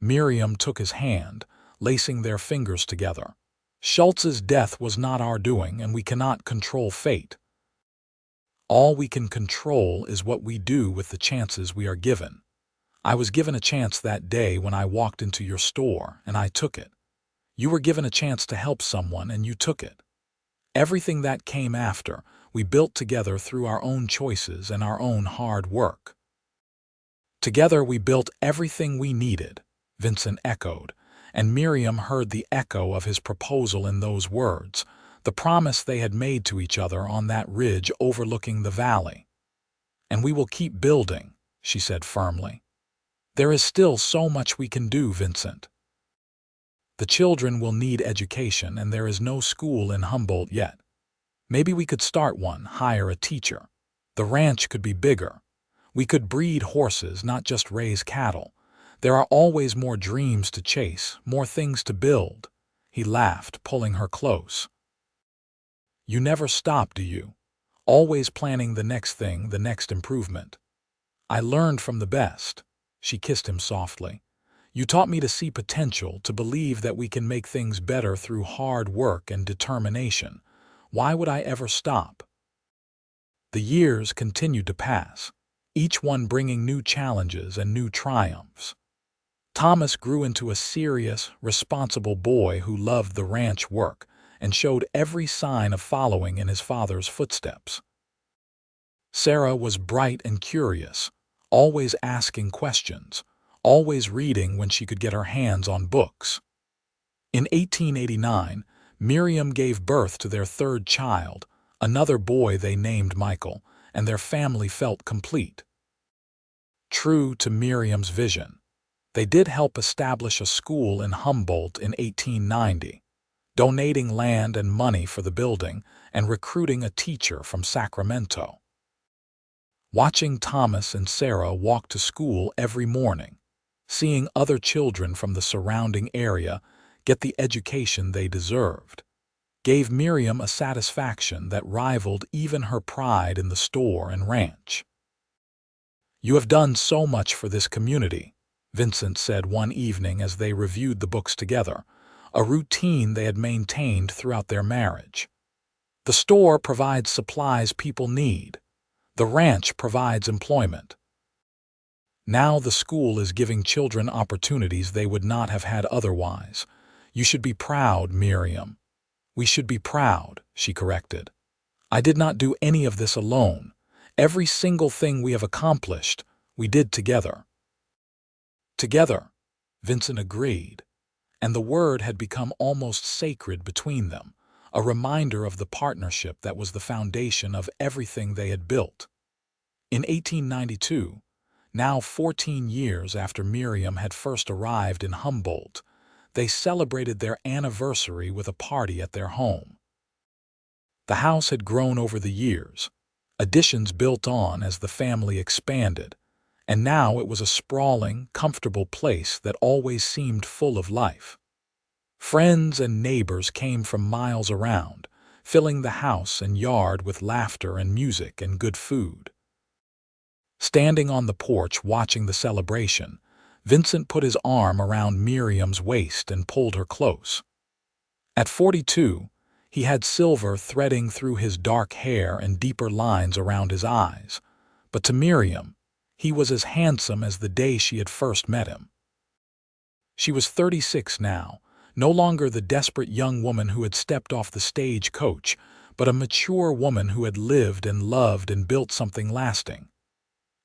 Miriam took his hand, lacing their fingers together. "Schultz's death was not our doing, and we cannot control fate. All we can control is what we do with the chances we are given. I was given a chance that day when I walked into your store, and I took it. You were given a chance to help someone, and you took it. Everything that came after, We built together through our own choices and our own hard work. Together we built everything we needed, Vincent echoed, and Miriam heard the echo of his proposal in those words, the promise they had made to each other on that ridge overlooking the valley. "And we will keep building," she said firmly. "There is still so much we can do, Vincent. The children will need education, and there is no school in Humboldt yet. Maybe we could start one, hire a teacher. The ranch could be bigger. We could breed horses, not just raise cattle. There are always more dreams to chase, more things to build." He laughed, pulling her close. "You never stop, do you? Always planning the next thing, the next improvement." "I learned from the best." She kissed him softly. "You taught me to see potential, to believe that we can make things better through hard work and determination. Why would I ever stop?" The years continued to pass, each one bringing new challenges and new triumphs. Thomas grew into a serious, responsible boy who loved the ranch work and showed every sign of following in his father's footsteps. Sarah was bright and curious, always asking questions, always reading when she could get her hands on books. In 1889, Miriam gave birth to their third child, another boy they named Michael, and their family felt complete. True to Miriam's vision, they did help establish a school in Humboldt in 1890, donating land and money for the building and recruiting a teacher from Sacramento. Watching Thomas and Sarah walk to school every morning, seeing other children from the surrounding area get the education they deserved, gave Miriam a satisfaction that rivaled even her pride in the store and ranch. "You have done so much for this community," Vincent said one evening as they reviewed the books together, a routine they had maintained throughout their marriage. "The store provides supplies people need. The ranch provides employment. Now the school is giving children opportunities they would not have had otherwise. You should be proud, Miriam." "We should be proud," she corrected. "I did not do any of this alone. Every single thing we have accomplished, we did together." "Together," Vincent agreed, and the word had become almost sacred between them, a reminder of the partnership that was the foundation of everything they had built. In 1892, now 14 years after Miriam had first arrived in Humboldt, they celebrated their anniversary with a party at their home. The house had grown over the years, additions built on as the family expanded, and now it was a sprawling, comfortable place that always seemed full of life. Friends and neighbors came from miles around, filling the house and yard with laughter and music and good food. Standing on the porch watching the celebration, Vincent put his arm around Miriam's waist and pulled her close. At 42, he had silver threading through his dark hair and deeper lines around his eyes, but to Miriam, he was as handsome as the day she had first met him. She was 36 now, no longer the desperate young woman who had stepped off the stagecoach, but a mature woman who had lived and loved and built something lasting.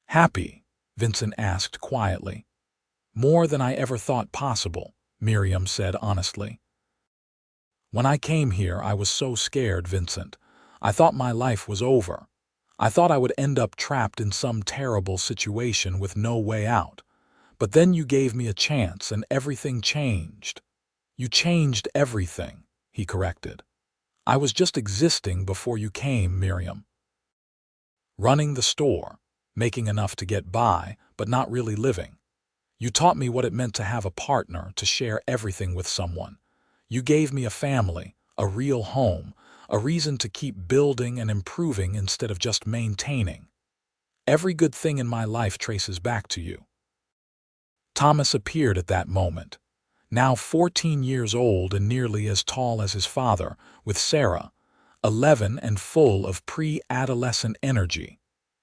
"Happy?" Vincent asked quietly. "More than I ever thought possible," Miriam said honestly. "When I came here, I was so scared, Vincent. I thought my life was over. I thought I would end up trapped in some terrible situation with no way out. But then you gave me a chance and everything changed." "You changed everything," he corrected. "I was just existing before you came, Miriam. Running the store, making enough to get by, but not really living. You taught me what it meant to have a partner, to share everything with someone. You gave me a family, a real home, a reason to keep building and improving instead of just maintaining. Every good thing in my life traces back to you." Thomas appeared at that moment, now 14 years old and nearly as tall as his father, with Sarah, 11 and full of pre-adolescent energy,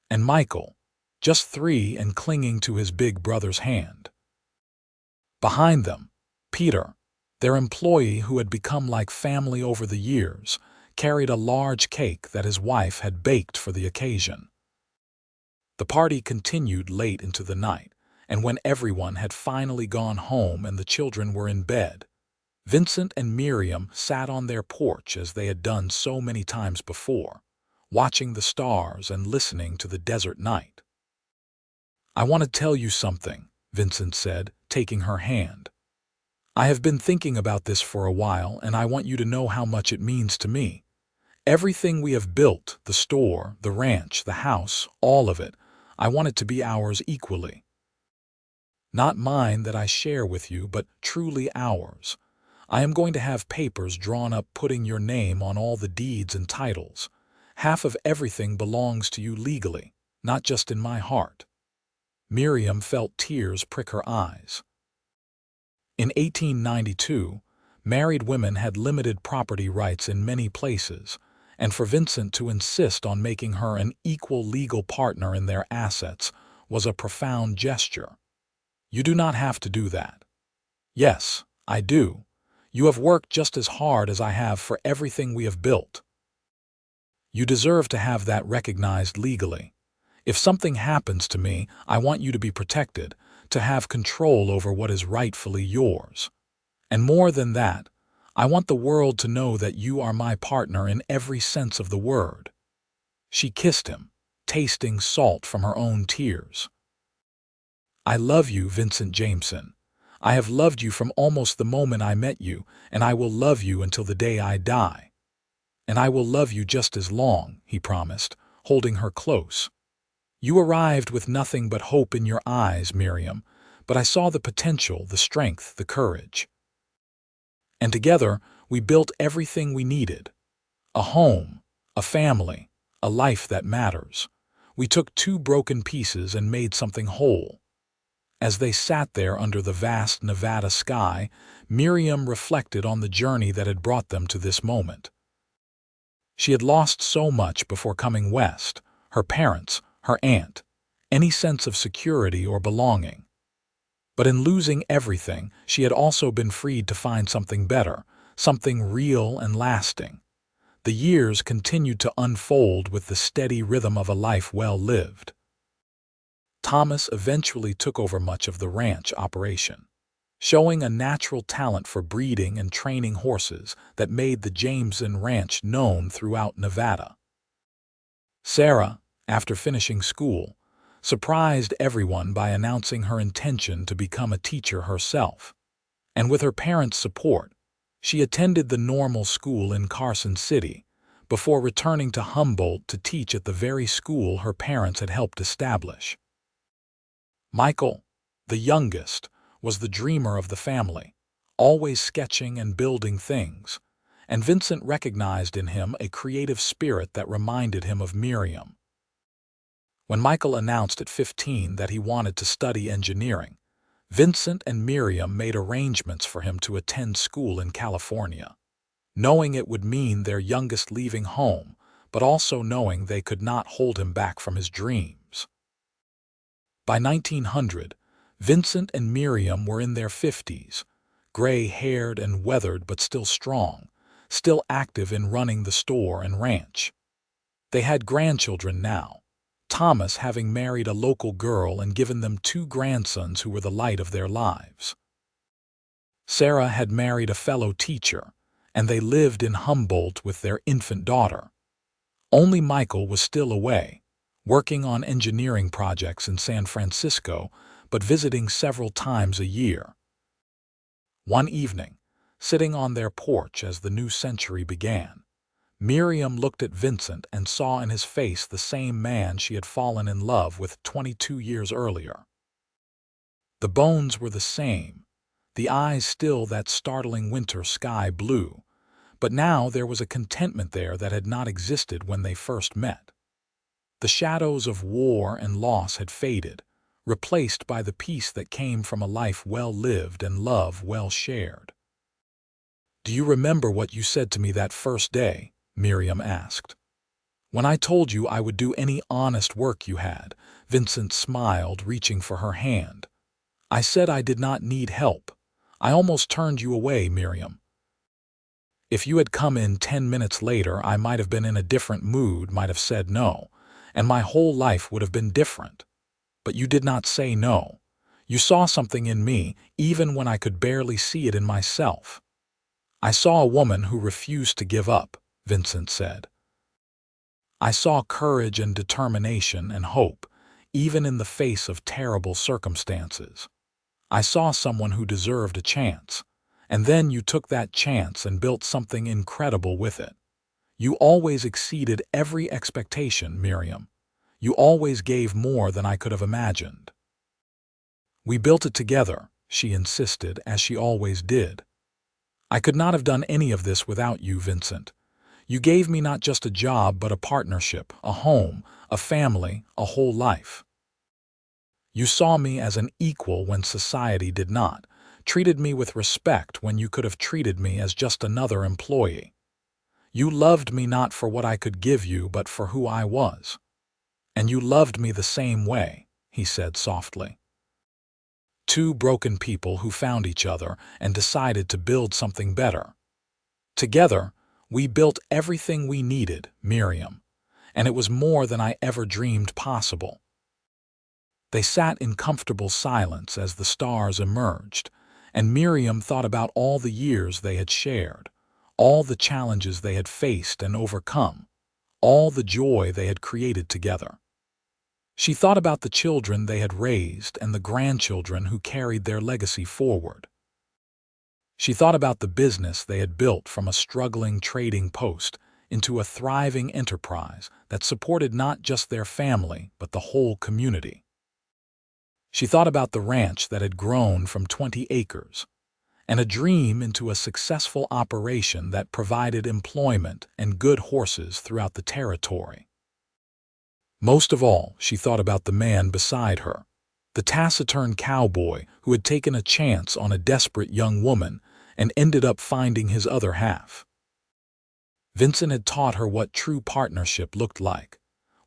and Michael, just 3 and clinging to his big brother's hand. Behind them, Peter, their employee who had become like family over the years, carried a large cake that his wife had baked for the occasion. The party continued late into the night, and when everyone had finally gone home and the children were in bed, Vincent and Miriam sat on their porch as they had done so many times before, watching the stars and listening to the desert night. "I want to tell you something," Vincent said, taking her hand. "I have been thinking about this for a while, and I want you to know how much it means to me. Everything we have built, the store, the ranch, the house, all of it, I want it to be ours equally. Not mine that I share with you, but truly ours. I am going to have papers drawn up putting your name on all the deeds and titles. Half of everything belongs to you legally, not just in my heart." Miriam felt tears prick her eyes. In 1892, married women had limited property rights in many places, and for Vincent to insist on making her an equal legal partner in their assets was a profound gesture. "You do not have to do that." "Yes, I do. You have worked just as hard as I have for everything we have built. You deserve to have that recognized legally. If something happens to me, I want you to be protected, to have control over what is rightfully yours. And more than that, I want the world to know that you are my partner in every sense of the word." She kissed him, tasting salt from her own tears. "I love you, Vincent Jameson. I have loved you from almost the moment I met you, and I will love you until the day I die." "And I will love you just as long," he promised, holding her close. "You arrived with nothing but hope in your eyes, Miriam, but I saw the potential, the strength, the courage. And together, we built everything we needed. A home, a family, a life that matters. We took two broken pieces and made something whole." As they sat there under the vast Nevada sky, Miriam reflected on the journey that had brought them to this moment. She had lost so much before coming west: her parents, her aunt, any sense of security or belonging. But in losing everything, she had also been freed to find something better, something real and lasting. The years continued to unfold with the steady rhythm of a life well lived. Thomas eventually took over much of the ranch operation, showing a natural talent for breeding and training horses that made the Jameson Ranch known throughout Nevada. Sarah, after finishing school, surprised everyone by announcing her intention to become a teacher herself. And with her parents' support, she attended the normal school in Carson City before returning to Humboldt to teach at the very school her parents had helped establish. Michael, the youngest, was the dreamer of the family, always sketching and building things, and Vincent recognized in him a creative spirit that reminded him of Miriam. When Michael announced at 15 that he wanted to study engineering, Vincent and Miriam made arrangements for him to attend school in California, knowing it would mean their youngest leaving home, but also knowing they could not hold him back from his dreams. By 1900, Vincent and Miriam were in their 50s, gray-haired and weathered but still strong, still active in running the store and ranch. They had grandchildren now, Thomas having married a local girl and given them two grandsons who were the light of their lives. Sarah had married a fellow teacher, and they lived in Humboldt with their infant daughter. Only Michael was still away, working on engineering projects in San Francisco, but visiting several times a year. One evening, sitting on their porch as the new century began, Miriam looked at Vincent and saw in his face the same man she had fallen in love with 22 years earlier. The bones were the same, the eyes still that startling winter sky blue, but now there was a contentment there that had not existed when they first met. The shadows of war and loss had faded, replaced by the peace that came from a life well lived and love well shared. "Do you remember what you said to me that first day?" Miriam asked. "When I told you I would do any honest work you had," Vincent smiled, reaching for her hand. "I said I did not need help. I almost turned you away, Miriam." If you had come in 10 minutes later, I might have been in a different mood, might have said no, and my whole life would have been different. But you did not say no. You saw something in me, even when I could barely see it in myself. I saw a woman who refused to give up, Vincent said. I saw courage and determination and hope, even in the face of terrible circumstances. I saw someone who deserved a chance, and then you took that chance and built something incredible with it. You always exceeded every expectation, Miriam. You always gave more than I could have imagined. We built it together, she insisted, as she always did. I could not have done any of this without you, Vincent. You gave me not just a job, but a partnership, a home, a family, a whole life. You saw me as an equal when society did not, treated me with respect when you could have treated me as just another employee. You loved me not for what I could give you, but for who I was. And you loved me the same way, he said softly. Two broken people who found each other and decided to build something better. Together, we built everything we needed, Miriam, and it was more than I ever dreamed possible. They sat in comfortable silence as the stars emerged, and Miriam thought about all the years they had shared, all the challenges they had faced and overcome, all the joy they had created together. She thought about the children they had raised and the grandchildren who carried their legacy forward. She thought about the business they had built from a struggling trading post into a thriving enterprise that supported not just their family but the whole community. She thought about the ranch that had grown from 20 acres and a dream into a successful operation that provided employment and good horses throughout the territory. Most of all, she thought about the man beside her, the taciturn cowboy who had taken a chance on a desperate young woman and ended up finding his other half. Vincent had taught her what true partnership looked like,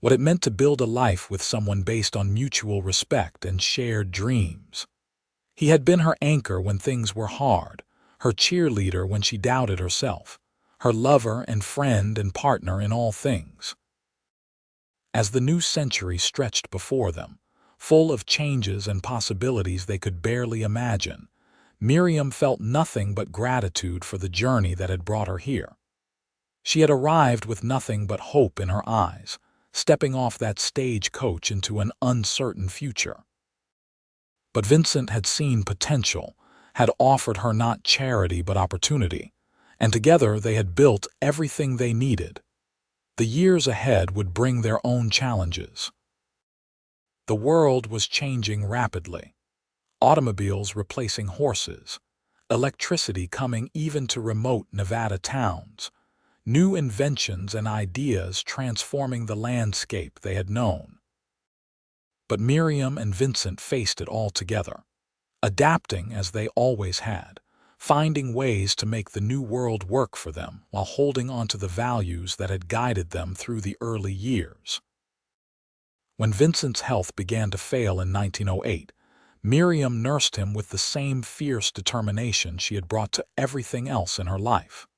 what it meant to build a life with someone based on mutual respect and shared dreams. He had been her anchor when things were hard, her cheerleader when she doubted herself, her lover and friend and partner in all things. As the new century stretched before them, full of changes and possibilities they could barely imagine, Miriam felt nothing but gratitude for the journey that had brought her here. She had arrived with nothing but hope in her eyes, stepping off that stagecoach into an uncertain future. But Vincent had seen potential, had offered her not charity but opportunity, and together they had built everything they needed. The years ahead would bring their own challenges. The world was changing rapidly. Automobiles replacing horses, electricity coming even to remote Nevada towns, new inventions and ideas transforming the landscape they had known. But Miriam and Vincent faced it all together, adapting as they always had, finding ways to make the new world work for them while holding on to the values that had guided them through the early years. When Vincent's health began to fail in 1908, Miriam nursed him with the same fierce determination she had brought to everything else in her life.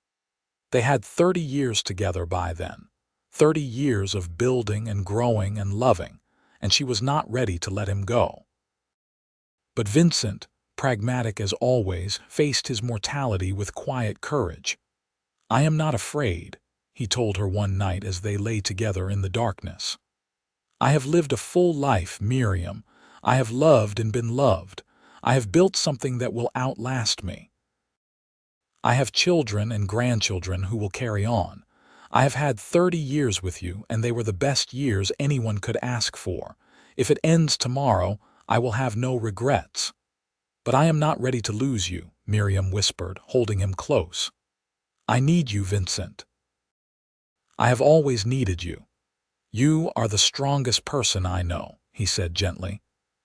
They had 30 years together by then, 30 years of building and growing and loving, and she was not ready to let him go. But Vincent, pragmatic as always, faced his mortality with quiet courage. "I am not afraid," he told her one night as they lay together in the darkness. "I have lived a full life, Miriam. I have loved and been loved. I have built something that will outlast me. I have children and grandchildren who will carry on. I have had 30 years with you, and they were the best years anyone could ask for. If it ends tomorrow, I will have no regrets. But I am not ready to lose you," Miriam whispered, holding him close. "I need you, Vincent. I have always needed you. You are the strongest person I know," he said gently.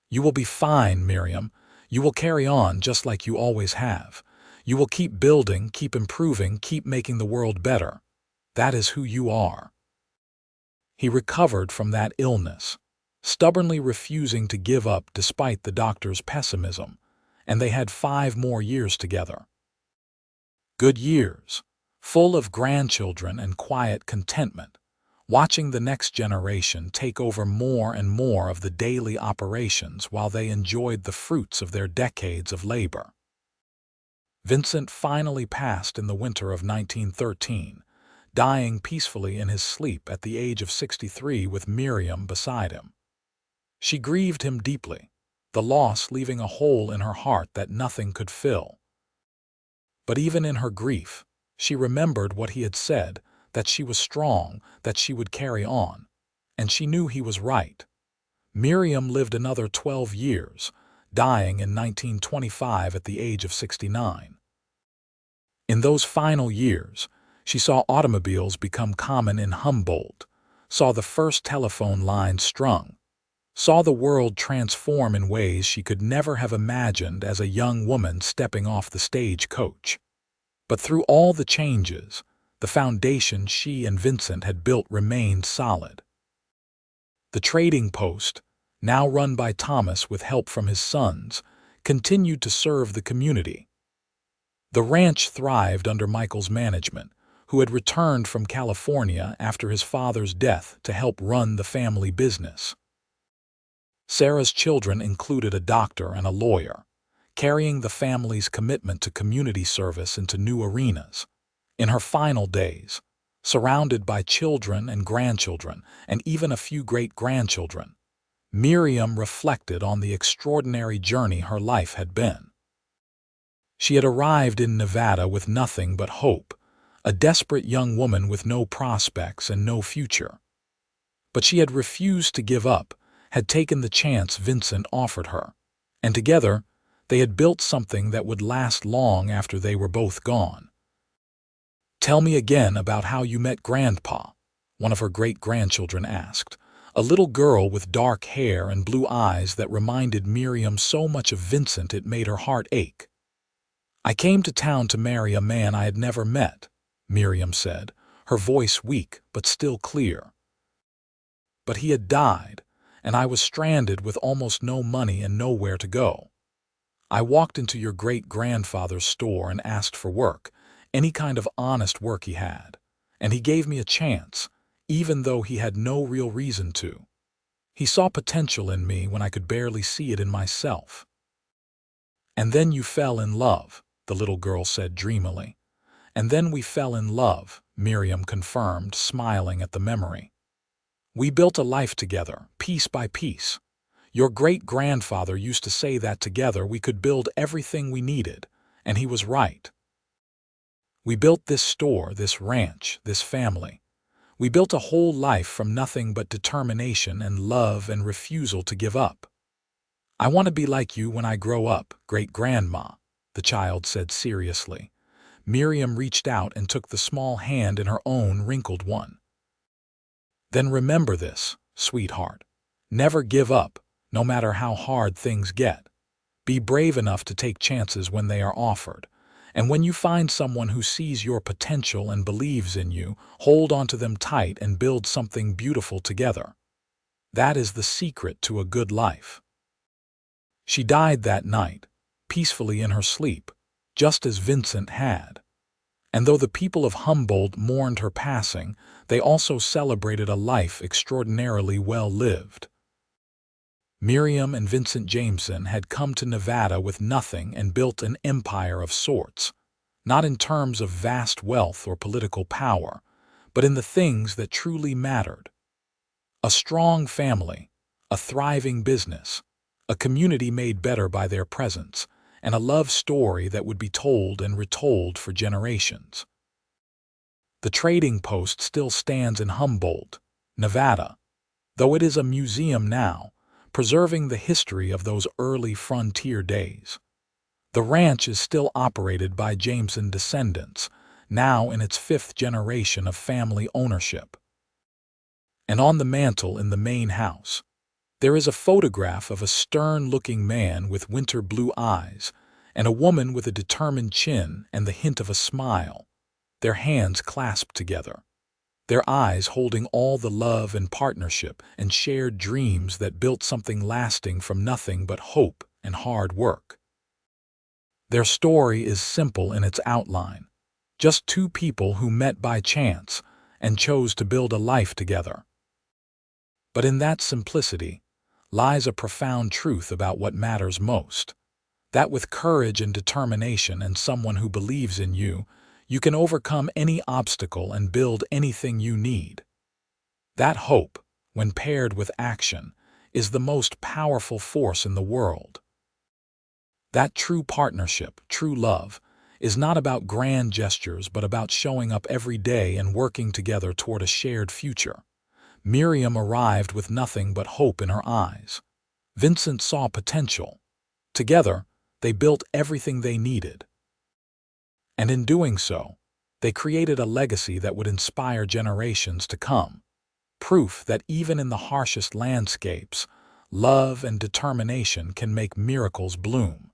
"You will be fine, Miriam. You will carry on just like you always have. You will keep building, keep improving, keep making the world better. That is who you are." He recovered from that illness, stubbornly refusing to give up despite the doctor's pessimism, and they had 5 more years together. Good years, full of grandchildren and quiet contentment, watching the next generation take over more and more of the daily operations while they enjoyed the fruits of their decades of labor. Vincent finally passed in the winter of 1913, dying peacefully in his sleep at the age of 63 with Miriam beside him. She grieved him deeply, the loss leaving a hole in her heart that nothing could fill. But even in her grief, she remembered what he had said, that she was strong, that she would carry on, and she knew he was right. Miriam lived another 12 years, dying in 1925 at the age of 69. In those final years, she saw automobiles become common in Humboldt, saw the first telephone lines strung, saw the world transform in ways she could never have imagined as a young woman stepping off the stagecoach. But through all the changes, the foundation she and Vincent had built remained solid. The trading post, now run by Thomas with help from his sons, continued to serve the community. The ranch thrived under Michael's management, who had returned from California after his father's death to help run the family business. Sarah's children included a doctor and a lawyer, carrying the family's commitment to community service into new arenas. In her final days, surrounded by children and grandchildren, and even a few great-grandchildren, Miriam reflected on the extraordinary journey her life had been. She had arrived in Nevada with nothing but hope, a desperate young woman with no prospects and no future. But she had refused to give up, had taken the chance Vincent offered her, and together they had built something that would last long after they were both gone. "Tell me again about how you met Grandpa," one of her great-grandchildren asked, a little girl with dark hair and blue eyes that reminded Miriam so much of Vincent it made her heart ache. "I came to town to marry a man I had never met," Miriam said, her voice weak but still clear. "But he had died, and I was stranded with almost no money and nowhere to go. I walked into your great-grandfather's store and asked for work, any kind of honest work he had, and he gave me a chance, even though he had no real reason to. He saw potential in me when I could barely see it in myself." "And then you fell in love," the little girl said dreamily. "And then we fell in love," Miriam confirmed, smiling at the memory. "We built a life together, piece by piece. Your great-grandfather used to say that together we could build everything we needed, and he was right. We built this store, this ranch, this family. We built a whole life from nothing but determination and love and refusal to give up. I want to be like you when I grow up, great-grandma," the child said seriously. Miriam reached out and took the small hand in her own wrinkled one. "Then remember this, sweetheart. Never give up, no matter how hard things get. Be brave enough to take chances when they are offered. And when you find someone who sees your potential and believes in you, hold onto them tight and build something beautiful together. That is the secret to a good life." She died that night, peacefully in her sleep, just as Vincent had. And though the people of Humboldt mourned her passing, they also celebrated a life extraordinarily well lived. Miriam and Vincent Jameson had come to Nevada with nothing and built an empire of sorts, not in terms of vast wealth or political power, but in the things that truly mattered. A strong family, a thriving business, a community made better by their presence, and a love story that would be told and retold for generations. The trading post still stands in Humboldt, Nevada, though it is a museum now, preserving the history of those early frontier days. The ranch is still operated by Jameson descendants, now in its 5th generation of family ownership. And on the mantel in the main house, there is a photograph of a stern-looking man with winter blue eyes and a woman with a determined chin and the hint of a smile, their hands clasped together, their eyes holding all the love and partnership and shared dreams that built something lasting from nothing but hope and hard work. Their story is simple in its outline, Just two people who met by chance and chose to build a life together. But in that simplicity lies a profound truth about what matters most. That with courage and determination and someone who believes in you, you can overcome any obstacle and build anything you need. That hope, when paired with action, is the most powerful force in the world. That true partnership, true love, is not about grand gestures but about showing up every day and working together toward a shared future. Miriam arrived with nothing but hope in her eyes. Vincent saw potential. Together, they built everything they needed. And in doing so, they created a legacy that would inspire generations to come. Proof that even in the harshest landscapes, love and determination can make miracles bloom.